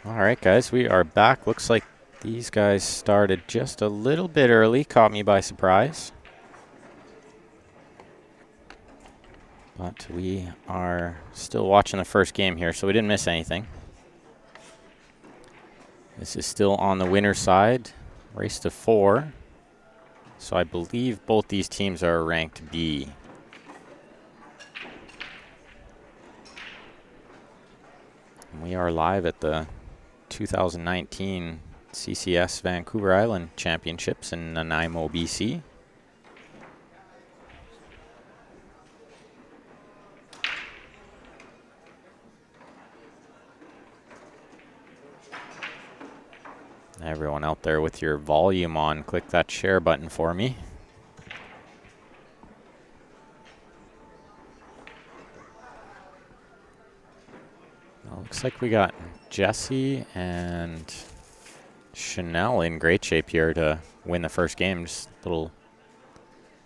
All right, guys, we are back. Looks like these guys started just a little bit early. Caught me by surprise. But we are still watching the first game here, so we didn't miss anything. This is still on the winner's side. Race to 4. So I believe both these teams are ranked B. And we are live at the 2019 CCS Vancouver Island Championships in Nanaimo, BC. Everyone out there with your volume on, click that share button for me. Well, looks like we got Jesse and Chanel in great shape here to win the first game. Just a little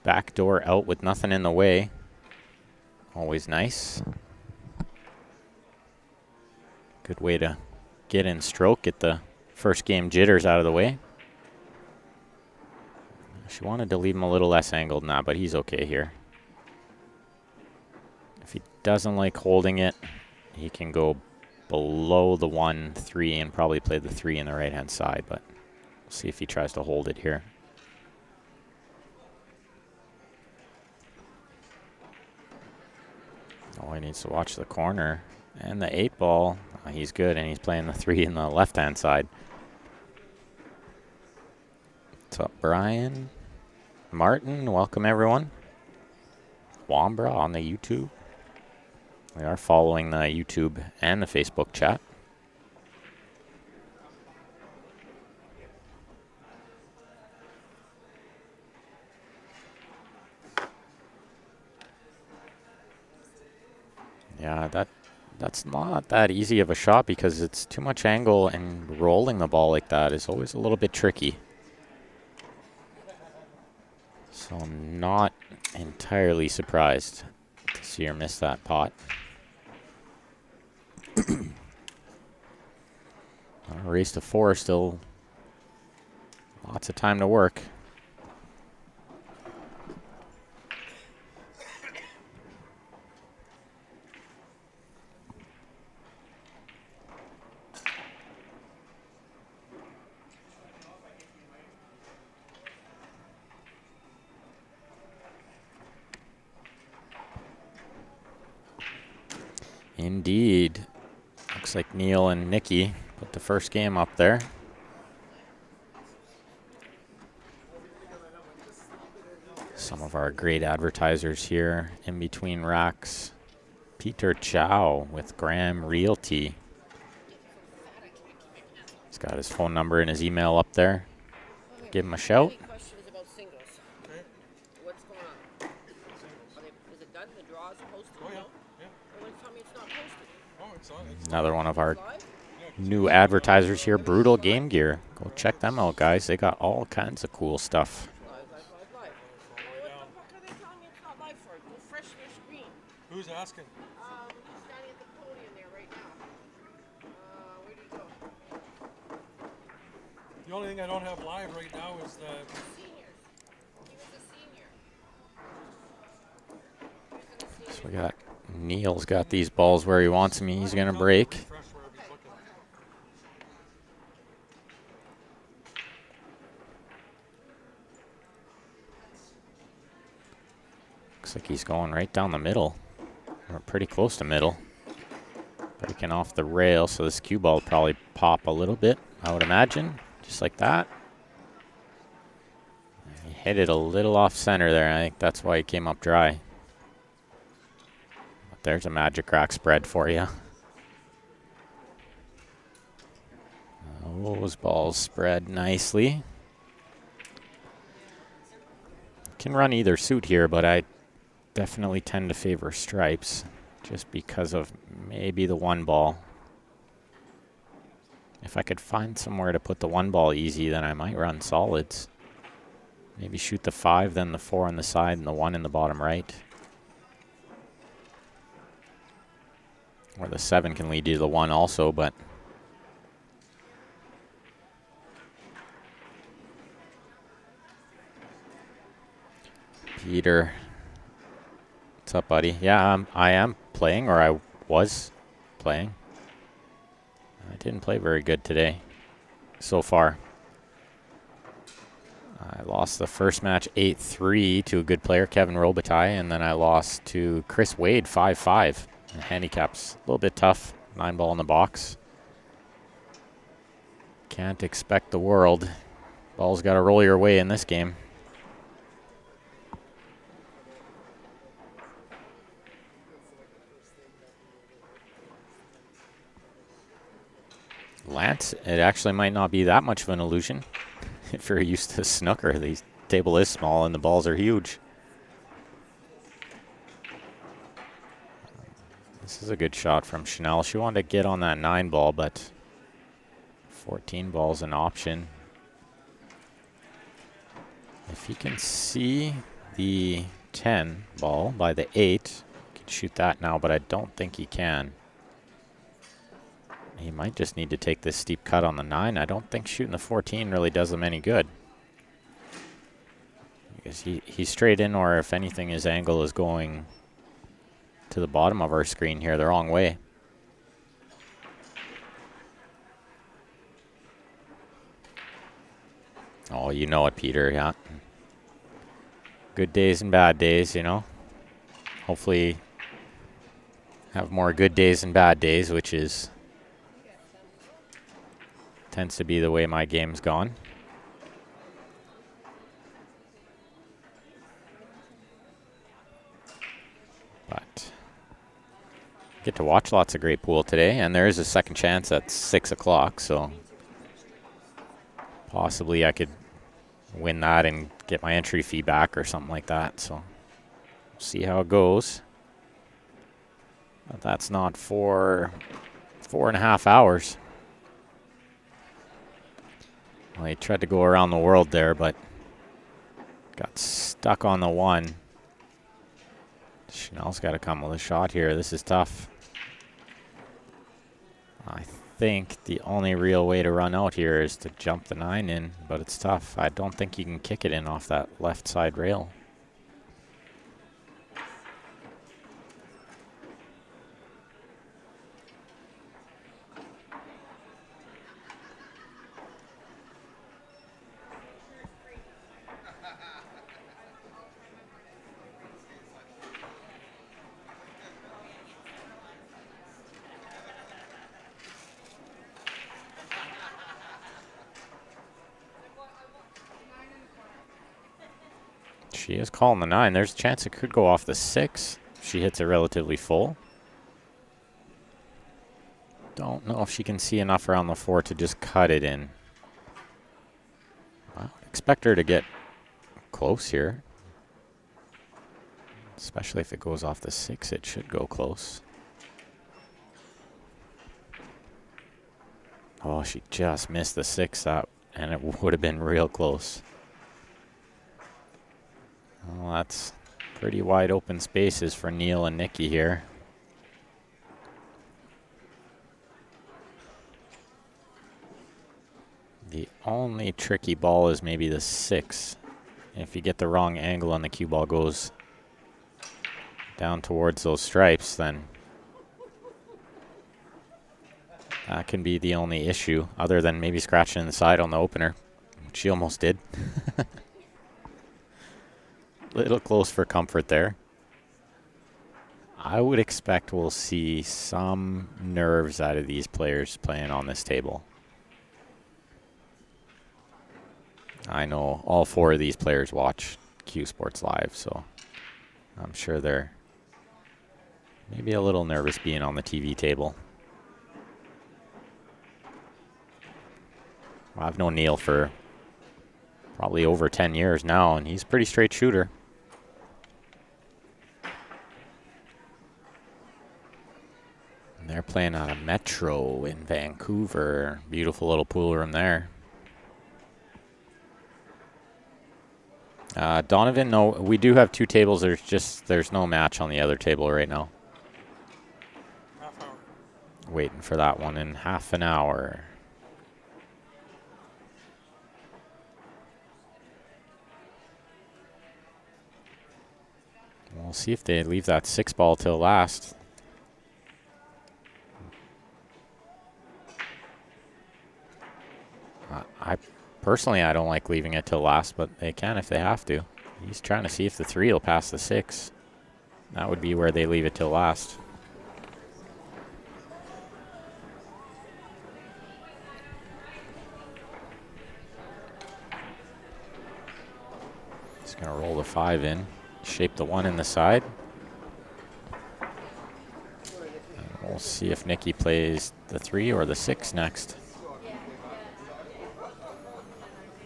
backdoor out with nothing in the way. Always nice. Good way to get in stroke, get the first game jitters out of the way. She wanted to leave him a little less angled now, but he's okay here. If he doesn't like holding it, he can go below the 1-3 and probably play the 3 in the right-hand side, but we'll see if he tries to hold it here. Oh, he needs to watch the corner. And the 8 ball, he's good, and he's playing the 3 in the left-hand side. What's up, Brian? Martin, welcome everyone. Wambra on the YouTube. We are following the YouTube and the Facebook chat. Yeah, that's not that easy of a shot because it's too much angle, and rolling the ball like that is always a little bit tricky. So I'm not entirely surprised to see her miss that pot. Race to 4, still lots of time to work. Indeed. Looks like Neil and Nikki put the first game up there. Some of our great advertisers here in between racks. Peter Chow with Graham Realty. He's got his phone number and his email up there. Give him a shout. Another one of our new advertisers here, Brutal Game Gear. Go check them out, guys. They got all kinds of cool stuff. Who's asking? He's standing at the podium there right now. Where did he go? The only thing I don't have live right now is the Seniors. He was a senior. So we got Neil's got these balls where he wants them. He's going to break. Looks like he's going right down the middle. We're pretty close to middle. Breaking off the rail, so this cue ball will probably pop a little bit, I would imagine. Just like that. He hit it a little off center there. I think that's why he came up dry. But there's a magic rack spread for you. Those balls spread nicely. Can run either suit here, but I definitely tend to favor stripes just because of maybe the 1 ball. If I could find somewhere to put the 1 ball easy, then I might run solids. Maybe shoot the 5, then the 4 on the side, and the 1 in the bottom right. Or the 7 can lead you to the 1 also, but Peter. What's up, buddy? Yeah, I am playing, or I was playing. I didn't play very good today so far. I lost the first match 8-3 to a good player, Kevin Robitaille, and then I lost to Chris Wade 5-5. The handicap's a little bit tough. 9-ball in the box. Can't expect the world. Ball's got to roll your way in this game. Lance, it actually might not be that much of an illusion. If you're used to snooker, the table is small and the balls are huge. This is a good shot from Chanel. She wanted to get on that 9-ball, but 14 ball's an option. If he can see the 10 ball by the 8, he can shoot that now, but I don't think he can. He might just need to take this steep cut on the 9. I don't think shooting the 14 really does him any good. Because he's straight in, or if anything, his angle is going to the bottom of our screen here the wrong way. Oh, you know it, Peter, yeah. Good days and bad days, you know. Hopefully have more good days than bad days, which is tends to be the way my game's gone. But get to watch lots of great pool today, and there is a second chance at 6 o'clock, so possibly I could win that and get my entry fee back or something like that. So we'll see how it goes. But that's not for 4.5 hours. Well, he tried to go around the world there, but got stuck on the 1. Chanel's got to come with a shot here. This is tough. I think the only real way to run out here is to jump the 9 in, but it's tough. I don't think you can kick it in off that left side rail. She is calling the 9. There's a chance it could go off the 6. She hits it relatively full. Don't know if she can see enough around the 4 to just cut it in. I would expect her to get close here. Especially if it goes off the 6, it should go close. Oh, she just missed the 6 up, and it would have been real close. Well, that's pretty wide open spaces for Neil and Nikki here. The only tricky ball is maybe the 6. If you get the wrong angle and the cue ball goes down towards those stripes, then that can be the only issue, other than maybe scratching the side on the opener, which she almost did. Little close for comfort there. I would expect we'll see some nerves out of these players playing on this table. I know all 4 of these players watch Q Sports Live, so I'm sure they're maybe a little nervous being on the TV table. Well, I've known Neil for probably over 10 years now, and he's a pretty straight shooter. And they're playing out of Metro in Vancouver. Beautiful little pool room there. Donovan, no, we do have 2 tables. There's no match on the other table right now. Half hour. Waiting for that one in half an hour. We'll see if they leave that 6 ball till last. I personally, I don't like leaving it till last, but they can if they have to. He's trying to see if the 3 will pass the 6. That would be where they leave it till last. He's going to roll the 5 in, shape the 1 in the side. And we'll see if Nikki plays the 3 or the 6 next.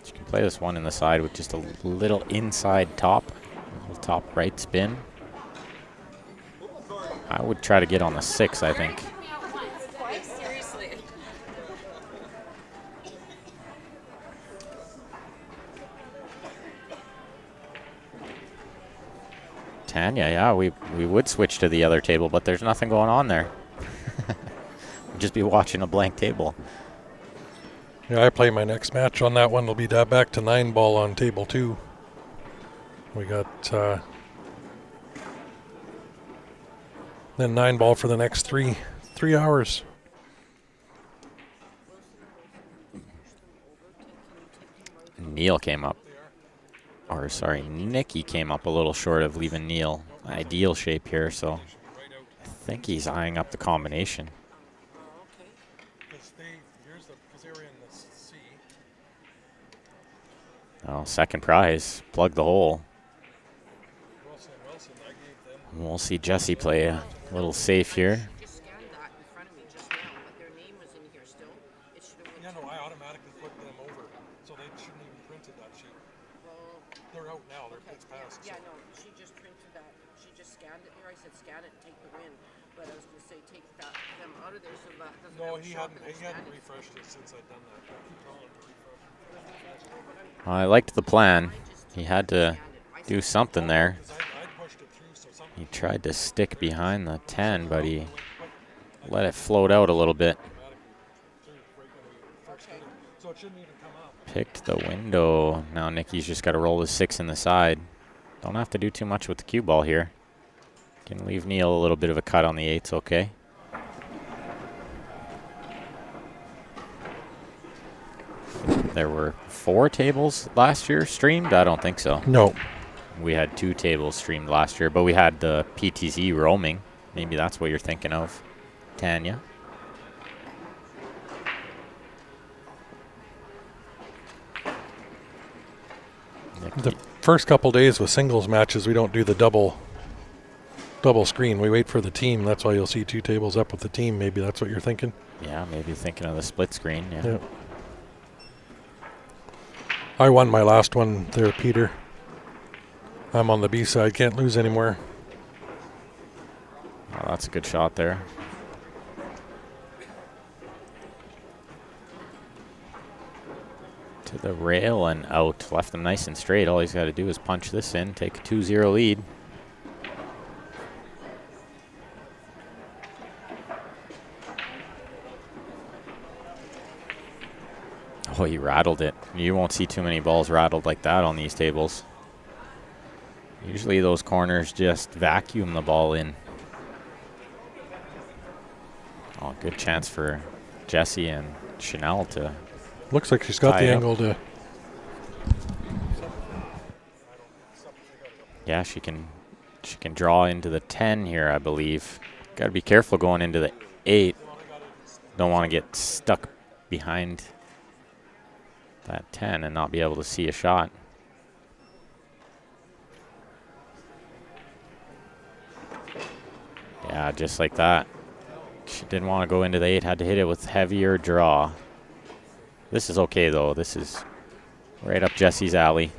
She can play this 1 in the side with just a little inside top, a little top right spin. I would try to get on the 6, I think. Seriously. Tanya, yeah, we would switch to the other table, but there's nothing going on there. We'd just be watching a blank table. Yeah, I play my next match on that one. It'll be back to 9 ball on table 2. We got then 9 ball for the next 3 hours. Neil came up. Or, sorry, Nikki came up a little short of leaving Neil ideal shape here, so I think he's eyeing up the combination. Because they were in the C. Oh, second prize. Plug the hole. Wilson, I gave them. We'll see Jesse play a little safe here. Just scanned that in front of me just now, but their name was in here still. It should have Yeah, went no, I automatically put them over, so they shouldn't even printed that sheet. well, They're out now. okay. It's passed. Yeah, no, she just printed that. She just scanned it there. I said scan it and take the win. But I was going to say take them out of there so that doesn't No, have to he show up hadn't. in the He hadn't standings. refreshed it since I'd done that. I keep calling him to refresh. I liked the plan. I just He had to do something there. Because I pushed it through, so something. He tried to stick behind the 10, but he let it float out a little bit. okay. So it shouldn't even come up. Picked the window. Now Nikki's just got to roll the 6 in the side. Don't have to do too much with the cue ball here. Can leave Neil a little bit of a cut on the 8s, okay? There were 4 tables last year streamed? I don't think so. No. We had 2 tables streamed last year, but we had the PTZ roaming. Maybe that's what you're thinking of, Tanya. The first couple days with singles matches, we don't do the double screen. We wait for the team. That's why you'll see 2 tables up with the team. Maybe that's what you're thinking. Yeah, maybe thinking of the split screen. Yeah. Yep. I won my last one there, Peter. I'm on the B side. Can't lose anymore. Oh, that's a good shot there. To the rail and out. Left him nice and straight. All he's got to do is punch this in, take a 2-0 lead. Oh, he rattled it. You won't see too many balls rattled like that on these tables. Usually those corners just vacuum the ball in. Oh, good chance for Jesse and Chanel to... Looks like she's got Tie the it up. angle to. Yeah, she can draw into the 10 here, I believe. Got to be careful going into the 8. Don't want to get stuck behind that 10 and not be able to see a shot. Yeah, just like that. She didn't want to go into the 8, had to hit it with heavier draw. This is okay, though. This is right up Jesse's alley.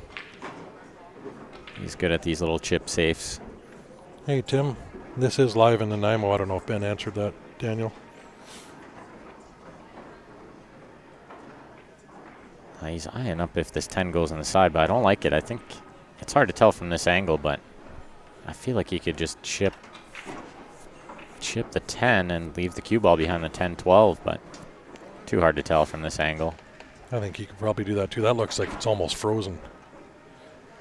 He's good at these little chip safes. Hey, Tim. This is live in Nanaimo. I don't know if Ben answered that, Daniel. He's eyeing up if this 10 goes on the side, but I don't like it. I think it's hard to tell from this angle, but I feel like he could just chip the 10 and leave the cue ball behind the 10-12, but too hard to tell from this angle. I think he could probably do that too. That looks like it's almost frozen.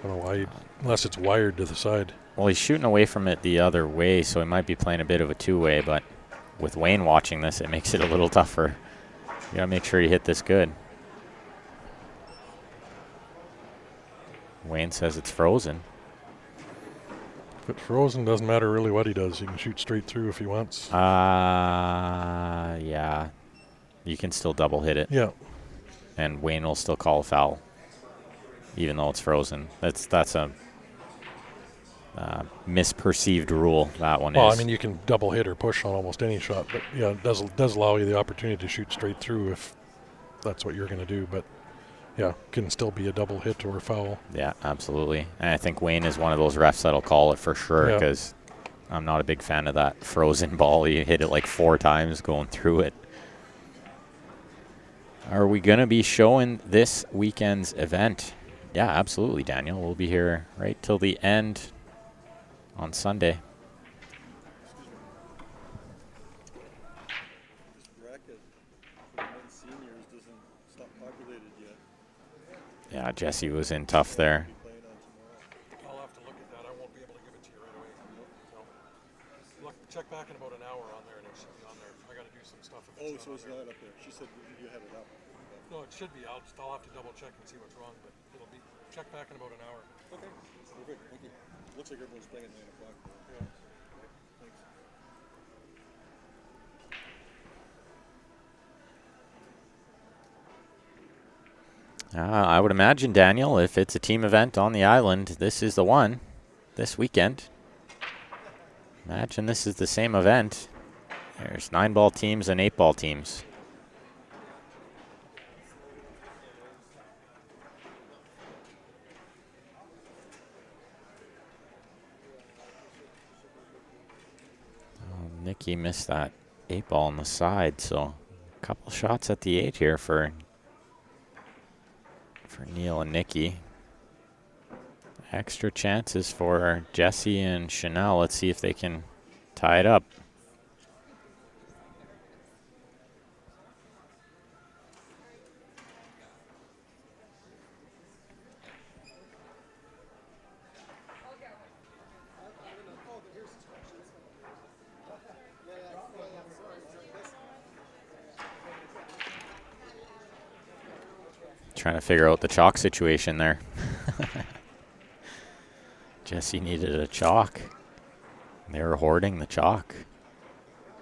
I don't know why, unless it's wired to the side. Well, he's shooting away from it the other way, so he might be playing a bit of a two-way, but with Wayne watching this, it makes it a little tougher. You gotta make sure you hit this good. Wayne says it's frozen. If it's frozen, doesn't matter really what he does. He can shoot straight through if he wants. Yeah. You can still double hit it. Yeah. And Wayne will still call a foul, even though it's frozen. That's a misperceived rule, that one Well, is. I mean, you can double hit or push on almost any shot, but yeah, it does allow you the opportunity to shoot straight through if that's what you're going to do. But yeah, can still be a double hit or a foul. Yeah, absolutely. And I think Wayne is one of those refs that'll call it for sure, Yeah. because I'm not a big fan of that frozen ball. He hit it like 4 times going through it. Are we going to be showing this weekend's event? Yeah, absolutely, Daniel. We'll be here right till the end on Sunday. This bracket for men's seniors doesn't stop populated yet. Yeah, Jesse was in tough there. Be playing on tomorrow. I'll have to look at that. I won't be able to give it to you right away. So, check back in about an hour on there, and it should be on there. I got to do some stuff. If Oh, it's so not it's on there. not up there. She said you had it up. No, it should be. I'll have to double check and see what's wrong, but it'll be check back in about an hour. Okay, perfect. Thank you. Looks like everyone's playing at 9 o'clock. Yeah. Thanks. I would imagine, Daniel, if it's a team event on the island, this is the one this weekend. Imagine this is the same event. There's 9-ball teams and 8-ball teams. Nikki missed that 8-ball on the side, so a couple shots at the 8 here for Neil and Nikki. Extra chances for Jesse and Chanel. Let's see if they can tie it up. Trying to figure out the chalk situation there. Jesse needed a chalk. They were hoarding the chalk.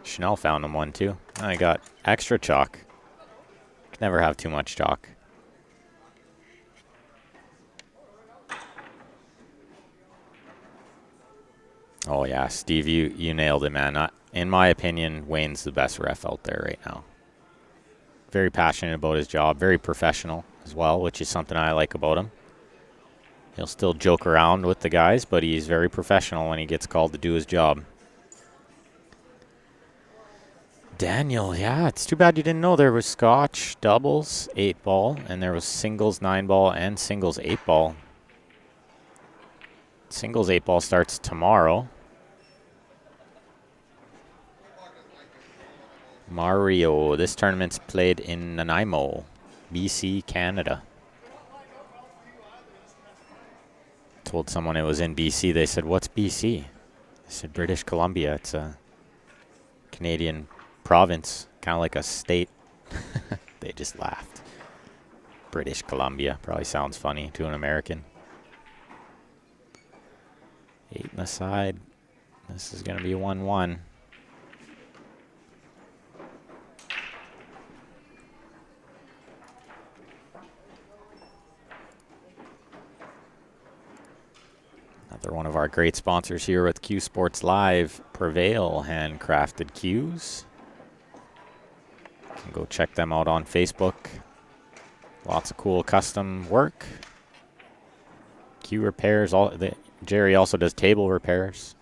Chanel found him one too. I got extra chalk. Can never have too much chalk. Oh yeah, Steve, you nailed it, man. In my opinion, Wayne's the best ref out there right now. Very passionate about his job, very professional as well, which is something I like about him. He'll still joke around with the guys, but he's very professional when he gets called to do his job. Daniel, yeah, it's too bad you didn't know there was Scotch doubles 8-ball, and there was singles 9-ball and singles 8-ball. Singles 8-ball starts tomorrow. Mario, this tournament's played in Nanaimo, BC, Canada. Told someone it was in BC. They said, "What's BC?" I said, "British Columbia. It's a Canadian province, kind of like a state." They just laughed. British Columbia probably sounds funny to an American. 8 on the side. This is going to be 1-1. Another one of our great sponsors here with Q Sports Live, Prevail Handcrafted Cues. You can go check them out on Facebook. Lots of cool custom work. Q repairs. Jerry also does table repairs.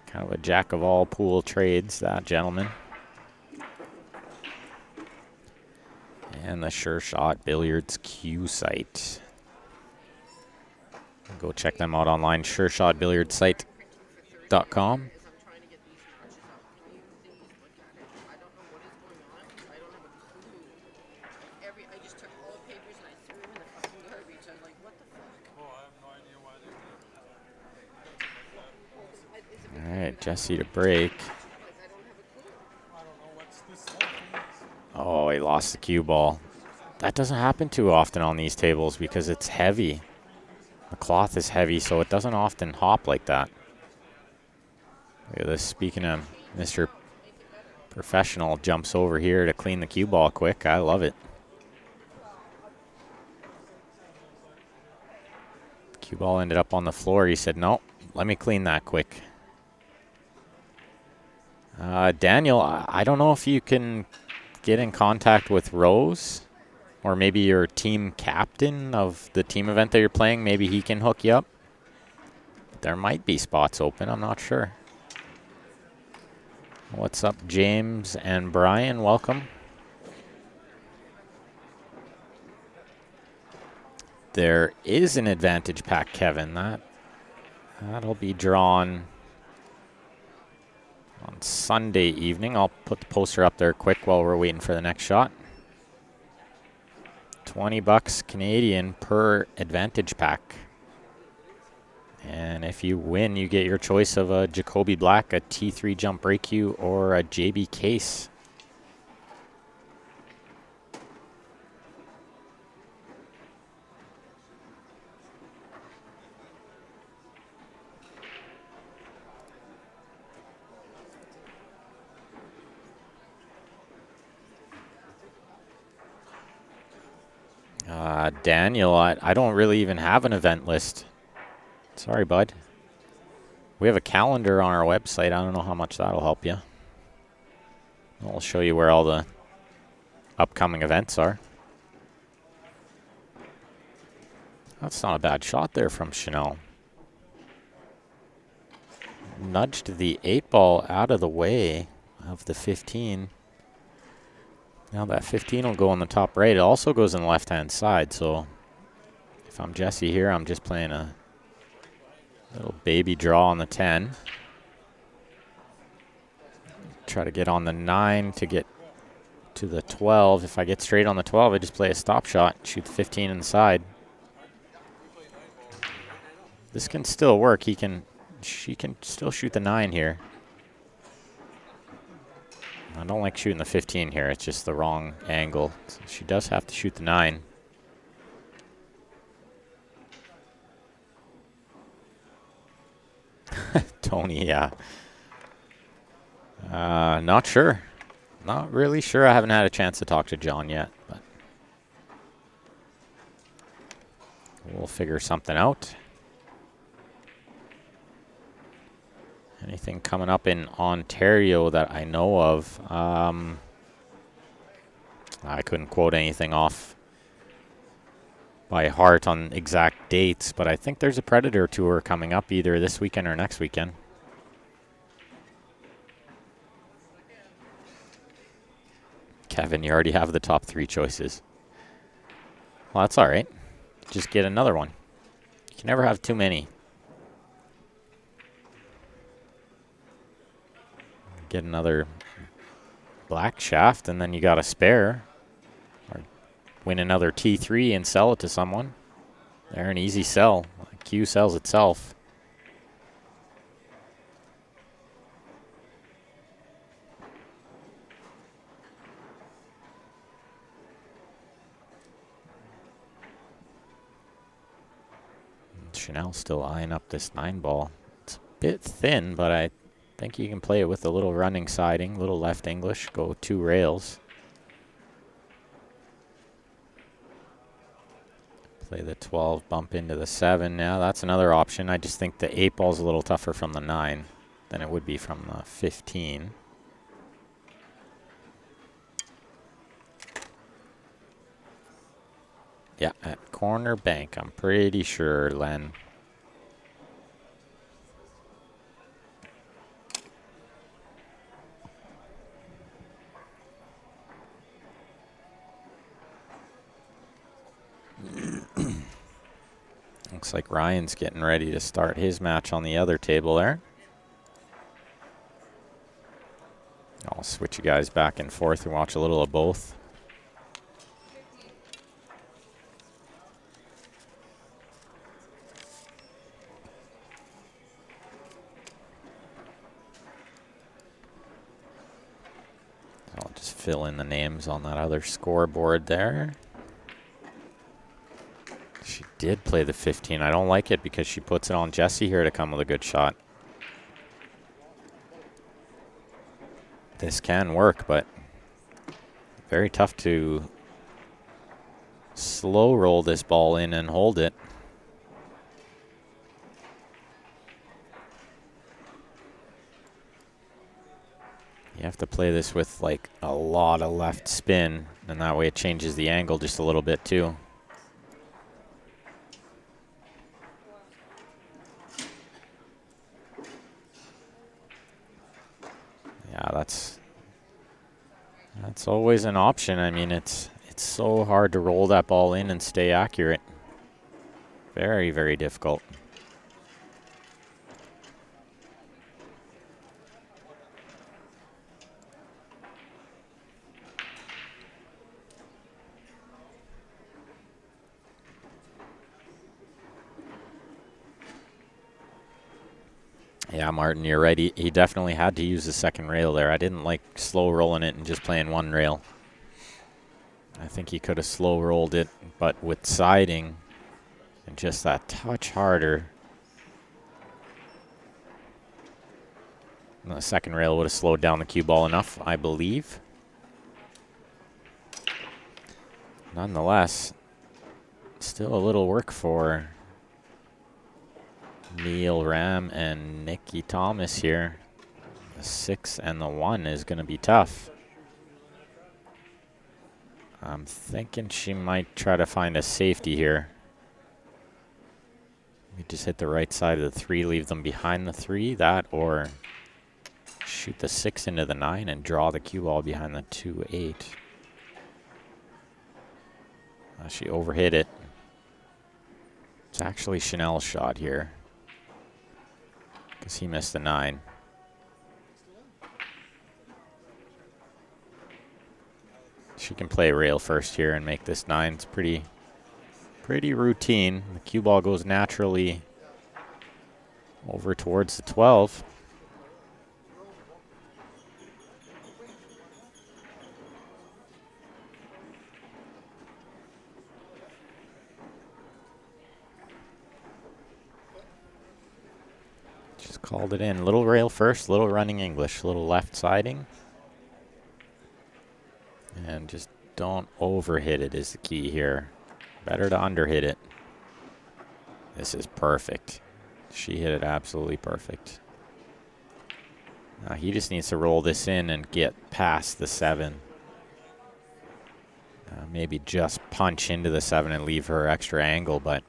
Kind of a jack of all pool trades, that gentleman. And the Sure Shot Billiards Q site. Go check them out online, sureshotbilliardsite.com. As I'm trying to get these patches out, can you please look at it? I don't know what is going on. I don't have a clue. I just took all the papers and I threw them in the fucking garbage. I was like, what the fuck? Oh, I have no idea why they would. right, Jesse to break. I don't know what's this stuff is. Oh, he lost the cue ball. That doesn't happen too often on these tables because it's heavy. The cloth is heavy, so it doesn't often hop like that. Look at this. Speaking of Mr. Professional, jumps over here to clean the cue ball quick. I love it. Cue ball ended up on the floor. He said, no, let me clean that quick. Daniel, I don't know if you can get in contact with Rose or maybe your team captain of the team event that you're playing. Maybe he can hook you up. There might be spots open. I'm not sure. What's up, James and Brian? Welcome. There is an advantage pack, Kevin. That'll be drawn on Sunday evening. I'll put the poster up there quick while we're waiting for the next shot. $20 Canadian per advantage pack. And if you win, you get your choice of a Jacoby Black, a T3 jump break cue, or a JB case. Daniel, I don't really even have an event list. Sorry, bud. We have a calendar on our website. I don't know how much that'll help you. I'll show you where all the upcoming events are. That's not a bad shot there from Chanel. Nudged the 8-ball out of the way of the 15. Now that 15 will go on the top right. It also goes on the left-hand side, so if I'm Jesse here, I'm just playing a little baby draw on the 10. Try to get on the 9 to get to the 12. If I get straight on the 12, I just play a stop shot, shoot the 15 inside. This can still work. She can still shoot the 9 here. I don't like shooting the 15 here. It's just the wrong angle. So she does have to shoot the 9. Tony, yeah. Not sure. Not really sure. I haven't had a chance to talk to John yet, but we'll figure something out. Anything coming up in Ontario that I know of? I couldn't quote anything off by heart on exact dates, but I think there's a Predator Tour coming up either this weekend or next weekend. Kevin, you already have the top 3 choices. Well, that's all right. Just get another one. You can never have too many. Get another black shaft, and then you got a spare. Or win another T3 and sell it to someone. They're an easy sell. Q sells itself. Chanel still eyeing up this 9-ball. It's a bit thin, but I think you can play it with a little running siding, little left English, go 2 rails. Play the 12, bump into the 7. Yeah, that's another option. I just think the 8-ball's a little tougher from the 9 than it would be from the 15. Yeah, at corner bank, I'm pretty sure, Len. Looks like Ryan's getting ready to start his match on the other table there. I'll switch you guys back and forth and watch a little of both. fill in the names on that other scoreboard there. She did play the 15. I don't like it because she puts it on Jessie here to come with a good shot. This can work, but very tough to slow roll this ball in and hold it. You have to play this with like a lot of left spin, and that way it changes the angle just a little bit too. Yeah, that's always an option. I mean, it's so hard to roll that ball in and stay accurate. Very, very difficult. Yeah, Martin, you're right. He definitely had to use the second rail there. I didn't like slow rolling it and just playing one rail. I think he could have slow rolled it, but with siding and just that touch harder, the second rail would have slowed down the cue ball enough, I believe. Nonetheless, still a little work for Neil Ram and Nikki Thomas here. The 6 and the 1 is going to be tough. I'm thinking she might try to find a safety here. We just hit the right side of the 3, leave them behind the 3, that, or shoot the 6 into the 9 and draw the cue ball behind the 2-8. She overhit it. It's actually Chanel's shot here, because he missed the 9. She can play rail first here and make this 9. It's pretty routine. The cue ball goes naturally over towards the 12. Just called it in. Little rail first, little running English, little left siding. And just don't overhit it is the key here. Better to underhit it. This is perfect. She hit it absolutely perfect. He just needs to roll this in and get past the 7. Maybe just punch into the 7 and leave her extra angle, but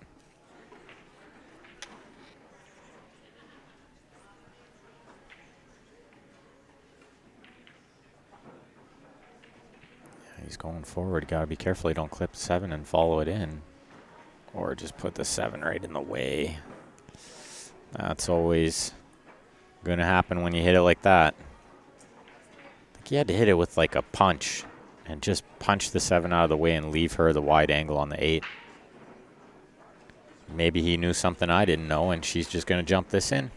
he's going forward. Got to be careful you don't clip 7 and follow it in. Or just put the 7 right in the way. That's always going to happen when you hit it like that. I think he had to hit it with like a punch and just punch the 7 out of the way and leave her the wide angle on the 8. Maybe he knew something I didn't know and she's just going to jump this in.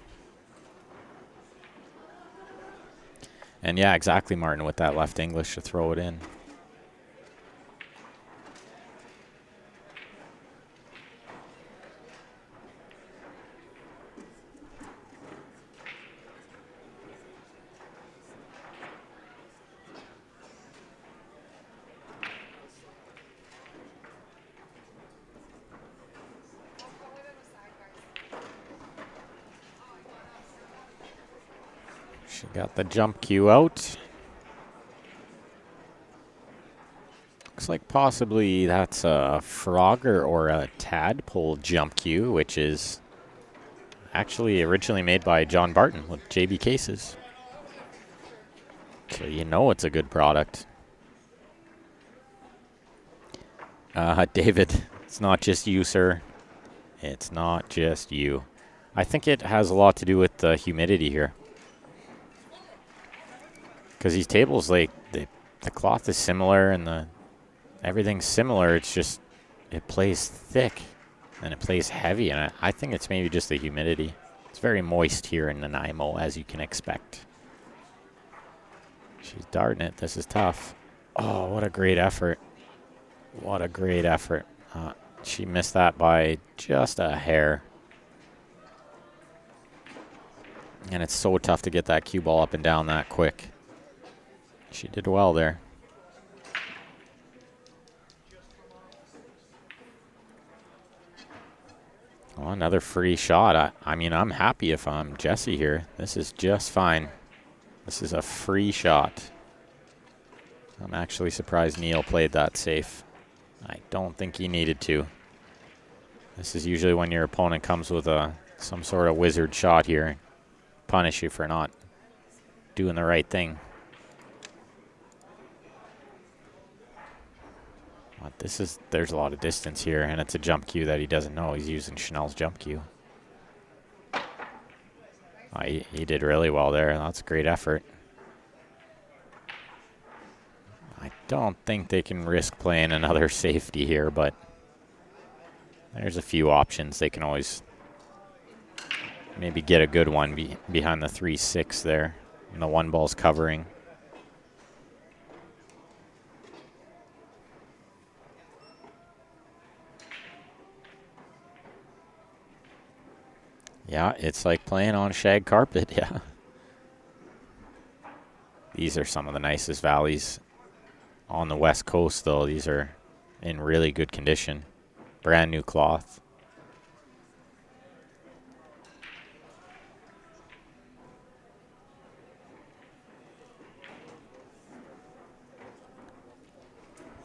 And yeah, exactly, Martin, with that left English to throw it in. She got the jump cue out. Looks like possibly that's a Frogger or a Tadpole jump cue, which is actually originally made by John Barton with JB Cases. So you know it's a good product. David, it's not just you, sir. It's not just you. I think it has a lot to do with the humidity here. Because these tables, like the cloth is similar and everything's similar. It's just it plays thick and it plays heavy, and I think it's maybe just the humidity. It's very moist here in Nanaimo, as you can expect. She's darting it. This is tough. Oh, what a great effort. What a great effort. She missed that by just a hair. And it's so tough to get that cue ball up and down that quick. She did well there. Oh, another free shot. I mean, I'm happy if I'm Jesse here. This is just fine. This is a free shot. I'm actually surprised Neil played that safe. I don't think he needed to. This is usually when your opponent comes with some sort of wizard shot here. Punish you for not doing the right thing. But there's a lot of distance here, and it's a jump cue that he doesn't know. He's using Chanel's jump cue. He did really well there. That's a great effort. I don't think they can risk playing another safety here, but there's a few options. They can always maybe get a good one behind the 3-6 there, and the one ball's covering. Yeah, it's like playing on shag carpet, yeah. These are some of the nicest valleys on the West Coast, though. These are in really good condition. Brand new cloth.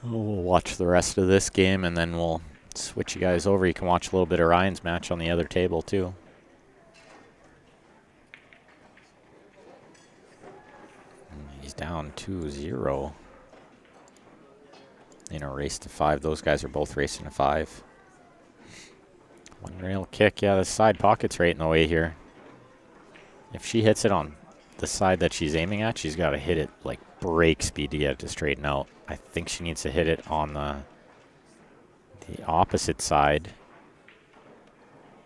We'll watch the rest of this game, and then we'll switch you guys over. You can watch a little bit of Ryan's match on the other table, too. He's down 2-0 in a race to 5. Those guys are both racing to 5. One rail kick. Yeah, the side pocket's right in the way here. If she hits it on the side that she's aiming at, she's got to hit it like break speed to get it to straighten out. I think she needs to hit it on the opposite side.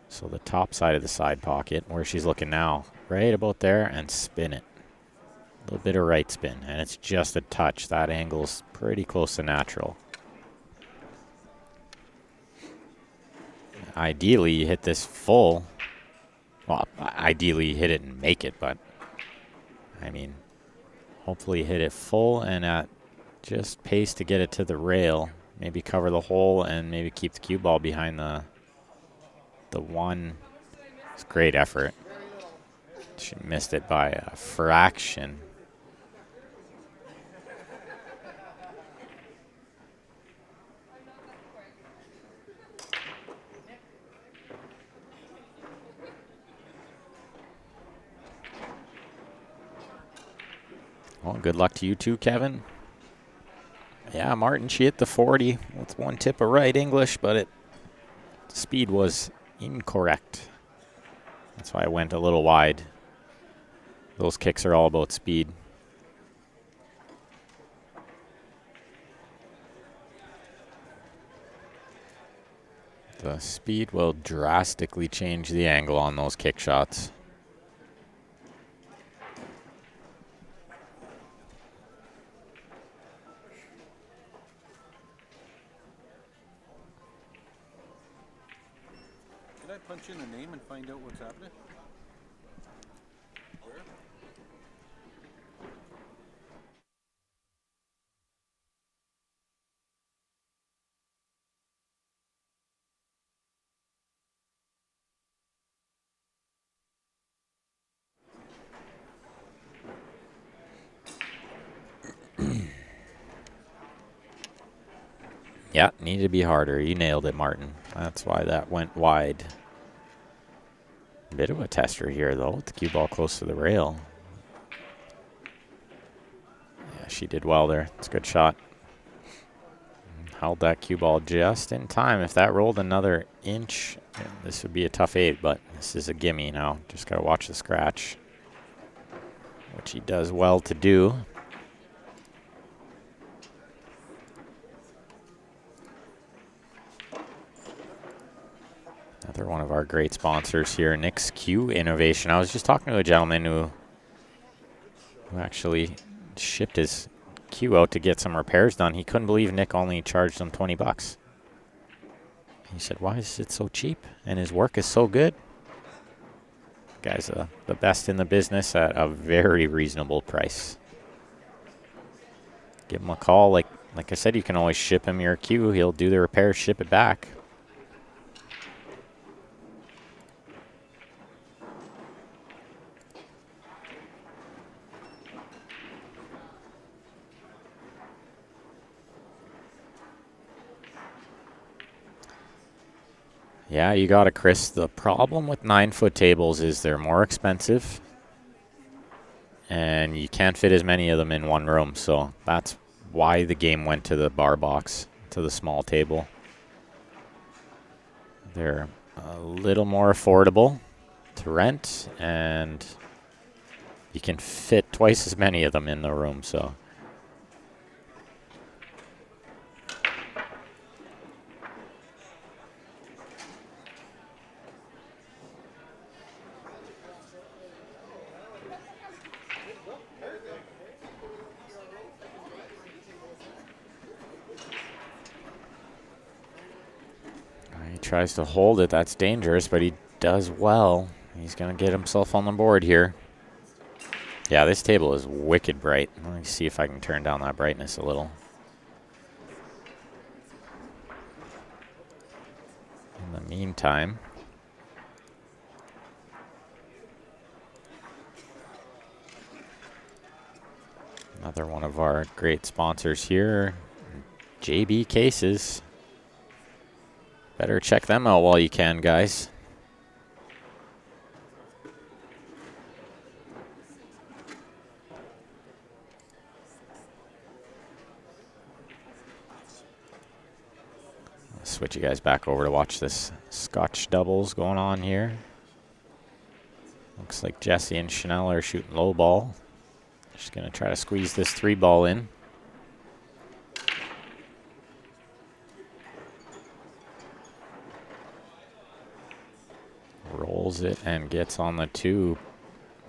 So the top side of the side pocket, where she's looking now, right about there, and spin it. A little bit of right spin, and it's just a touch. That angle's pretty close to natural. Ideally, you hit this full. Well, ideally, you hit it and make it, but I mean, hopefully you hit it full and at just pace to get it to the rail. Maybe cover the hole and maybe keep the cue ball behind the one. It's a great effort. She missed it by a fraction. Well, good luck to you too, Kevin. Yeah, Martin, she hit the 40 with one tip of right English, but speed was incorrect. That's why I went a little wide. Those kicks are all about speed. The speed will drastically change the angle on those kick shots. Can I punch in a name and find out what's happening? Where? Yeah, needed to be harder. You nailed it, Martin. That's why that went wide. Bit of a tester here, though, with the cue ball close to the rail. Yeah, she did well there. It's a good shot. Held that cue ball just in time. If that rolled another inch, this would be a tough 8, but this is a gimme now. Just got to watch the scratch, which he does well to do. Another one of our great sponsors here, Nick's Q Innovation. I was just talking to a gentleman who actually shipped his cue out to get some repairs done. He couldn't believe Nick only charged him $20. He said, why is it so cheap? And his work is so good. The guy's the best in the business at a very reasonable price. Give him a call. Like I said, you can always ship him your cue. He'll do the repairs, ship it back. Yeah, you got it, Chris. The problem with 9-foot tables is they're more expensive, and you can't fit as many of them in one room. So that's why the game went to the bar box, to the small table. They're a little more affordable to rent, and you can fit twice as many of them in the room. So. He tries to hold it. That's dangerous, but he does well. He's going to get himself on the board here. Yeah, this table is wicked bright. Let me see if I can turn down that brightness a little. In the meantime, another one of our great sponsors here, JB Cases. Better check them out while you can, guys. I'll switch you guys back over to watch this Scotch doubles going on here. Looks like Jesse and Chanel are shooting low ball. Just going to try to squeeze this 3-ball in. Rolls it and gets on the 2.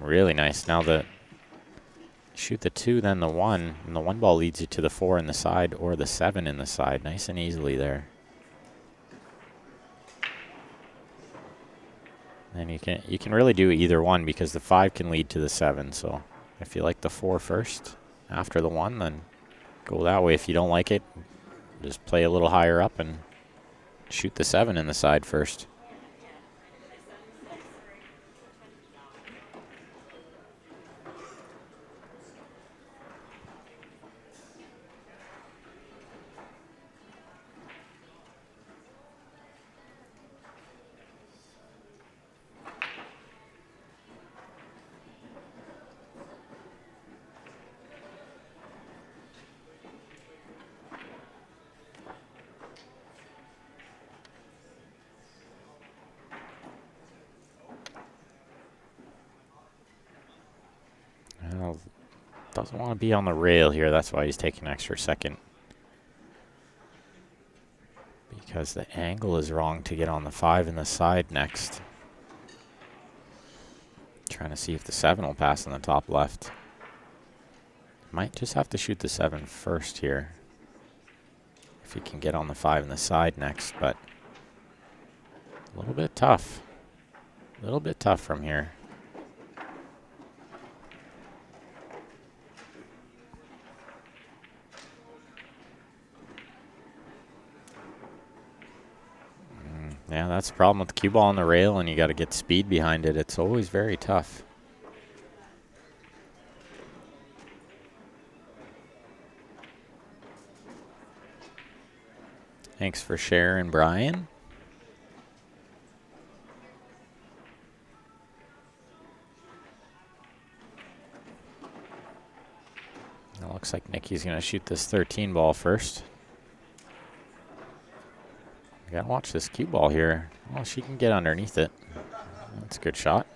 Really nice. Now shoot the 2, then the 1, and the 1 ball leads you to the 4 in the side or the 7 in the side. Nice and easily there. And you can really do either one because the 5 can lead to the 7. So if you like the 4 first after the 1, then go that way. If you don't like it, just play a little higher up and shoot the 7 in the side first. Well, doesn't want to be on the rail here. That's why he's taking an extra second. Because the angle is wrong to get on the 5 in the side next. Trying to see if the 7 will pass on the top left. Might just have to shoot the 7 first here. If he can get on the 5 in the side next, but a little bit tough. A little bit tough from here. Yeah, that's the problem with the cue ball on the rail, and you got to get speed behind it. It's always very tough. Thanks for sharing, Brian. It looks like Nikki's going to shoot this 13 ball first. You got to watch this cue ball here. Oh, she can get underneath it. That's a good shot.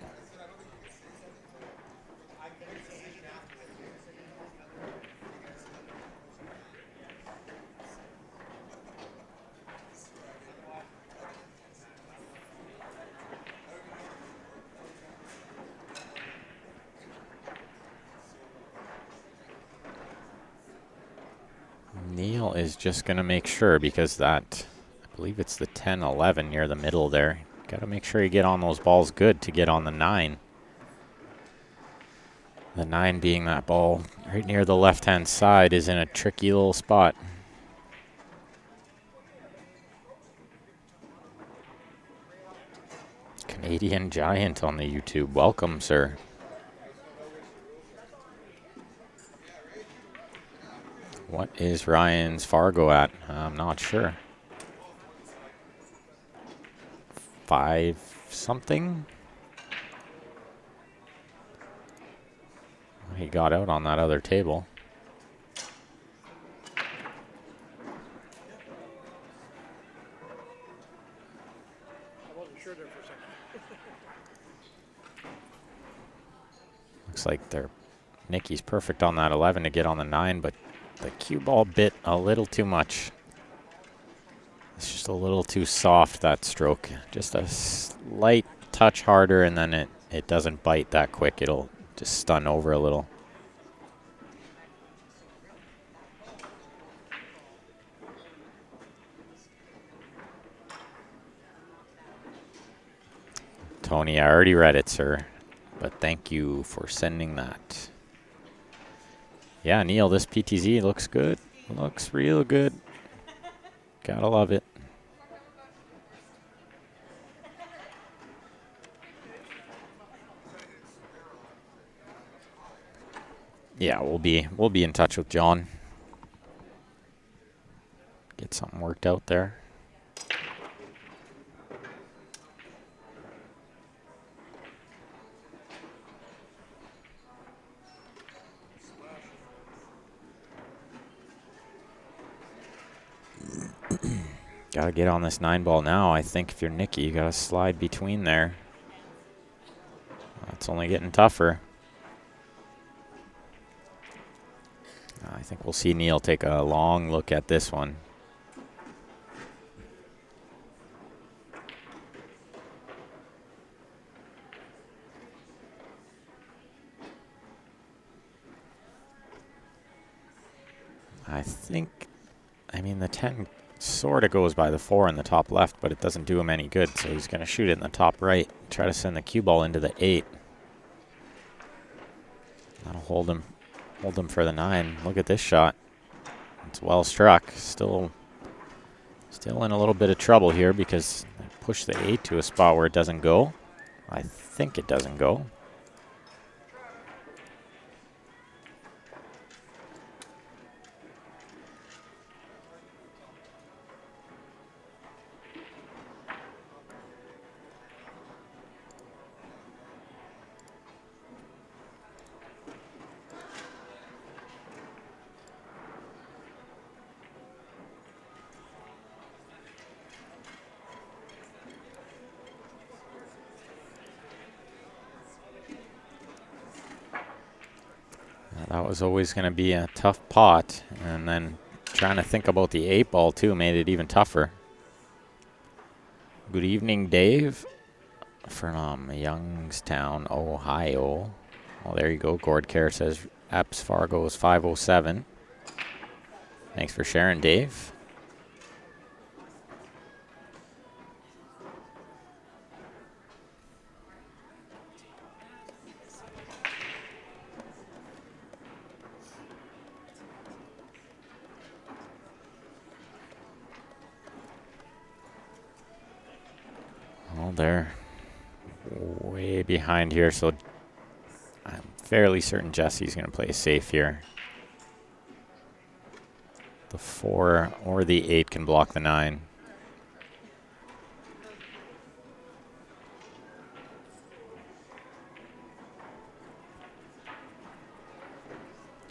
Neil is just going to make sure because that, I believe it's the 10-11 near the middle there. Got to make sure you get on those balls good to get on the 9. The 9 being that ball right near the left-hand side is in a tricky little spot. Canadian Giant on the YouTube. Welcome, sir. What is Ryan's Fargo at? I'm not sure. 5 something? He got out on that other table. I wasn't sure there for a second. Looks like Nicky's perfect on that 11 to get on the 9, but the cue ball bit a little too much. It's just a little too soft, that stroke. Just a slight touch harder, and then it doesn't bite that quick. It'll just stun over a little. Tony, I already read it, sir, but thank you for sending that. Yeah, Neil, this PTZ looks good. Looks real good. Gotta love it. Yeah, we'll be in touch with John. Get something worked out there. Gotta get on this 9 ball now. I think if you're Nicky, you gotta slide between there. It's only getting tougher. I think we'll see Neil take a long look at this one. I mean, the 10 sort of goes by the 4 in the top left, but it doesn't do him any good, so he's going to shoot it in the top right. Try to send the cue ball into the 8. That'll hold him for the 9. Look at this shot. It's well struck. Still in a little bit of trouble here because I pushed the 8 to a spot where it doesn't go. I think it doesn't go. That was always going to be a tough pot, and then trying to think about the 8 ball too made it even tougher. Good evening, Dave, from Youngstown, Ohio. Well, there you go. Gordcare says Apps Fargo is 507. Thanks for sharing, Dave. They're way behind here, so I'm fairly certain Jesse's going to play safe here. The 4 or the 8 can block the 9.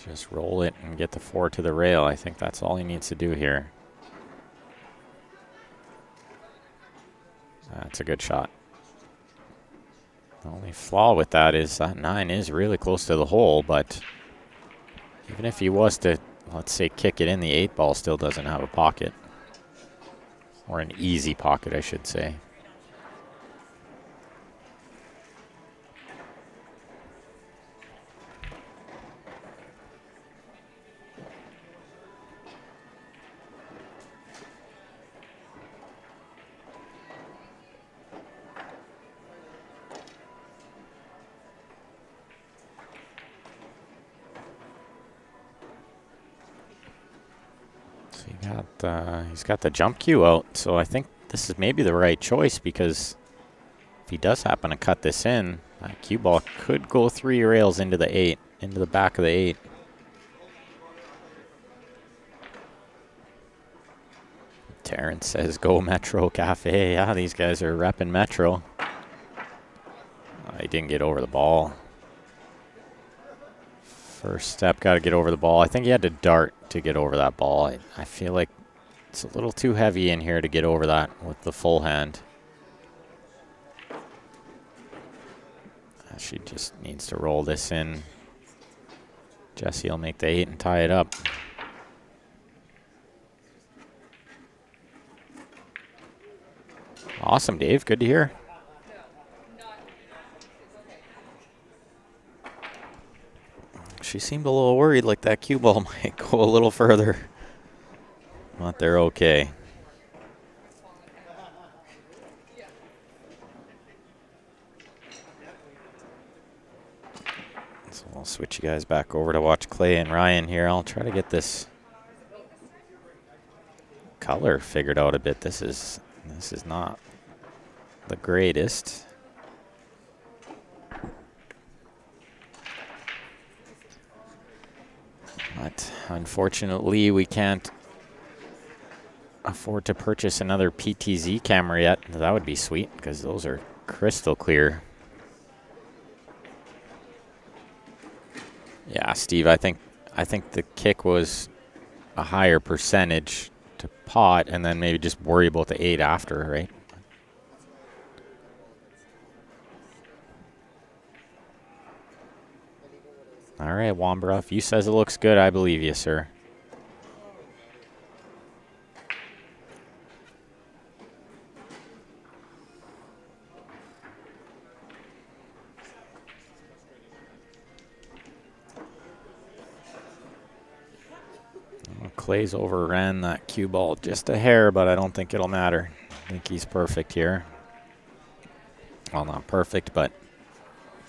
Just roll it and get the 4 to the rail. I think that's all he needs to do here. That's a good shot. The only flaw with that is that 9 is really close to the hole, but even if he was to, let's say, kick it in, the 8 ball still doesn't have a pocket. Or an easy pocket, I should say. He's got the jump cue out, so I think this is maybe the right choice, because if he does happen to cut this in, that cue ball could go 3 rails into the 8, into the back of the 8. Terrence says, go Metro Cafe. Yeah, these guys are repping Metro. He didn't get over the ball. First step, got to get over the ball. I think he had to dart to get over that ball. I feel like it's a little too heavy in here to get over that with the full hand. She just needs to roll this in. Jesse will make the 8 and tie it up. Awesome, Dave. Good to hear. She seemed a little worried, like that cue ball might go a little further. But they're okay. So I'll switch you guys back over to watch Clay and Ryan here. I'll try to get this color figured out a bit. This is not the greatest. But unfortunately, we can't afford to purchase another PTZ camera yet. That would be sweet, because those are crystal clear. Yeah, Steve, I think the kick was a higher percentage to pot, and then maybe just worry about the 8 after, right? All right, Wambra, if you says it looks good, I believe you, sir. Clay's overran that cue ball just a hair, but I don't think it'll matter. I think he's perfect here. Well, not perfect, but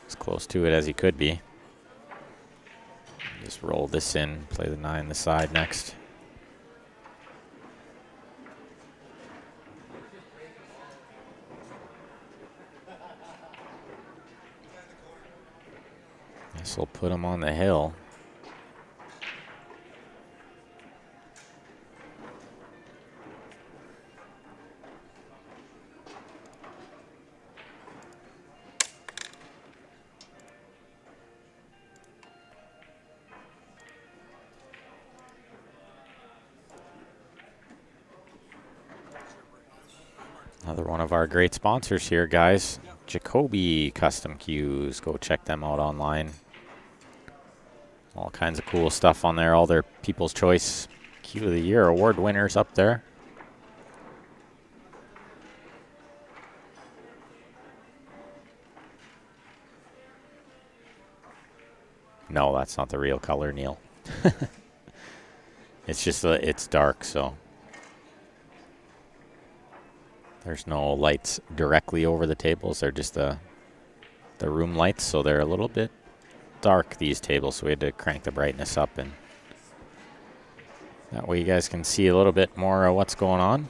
as close to it as he could be. Just roll this in, play the 9 the side next. This will put him on the hill. Another one of our great sponsors here, guys. Jacoby Custom Cues. Go check them out online. All kinds of cool stuff on there. All their People's Choice Cue of the Year award winners up there. No, that's not the real color, Neil. It's just, it's dark, so. There's no lights directly over the tables. They're just the room lights, so they're a little bit dark, these tables. So we had to crank the brightness up, and that way you guys can see a little bit more of what's going on.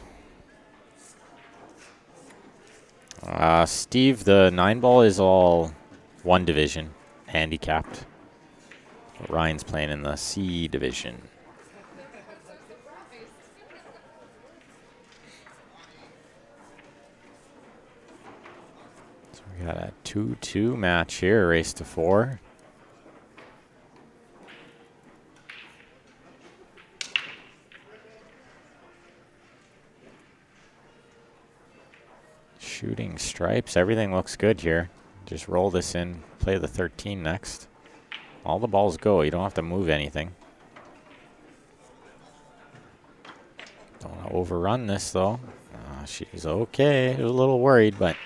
Steve, the 9-ball is all 1 division, handicapped. Ryan's playing in the C division. We got a 2-2 match here, race to 4. Shooting stripes, everything looks good here. Just roll this in, play the 13 next. All the balls go, you don't have to move anything. Don't want to overrun this though. She's okay, a little worried, but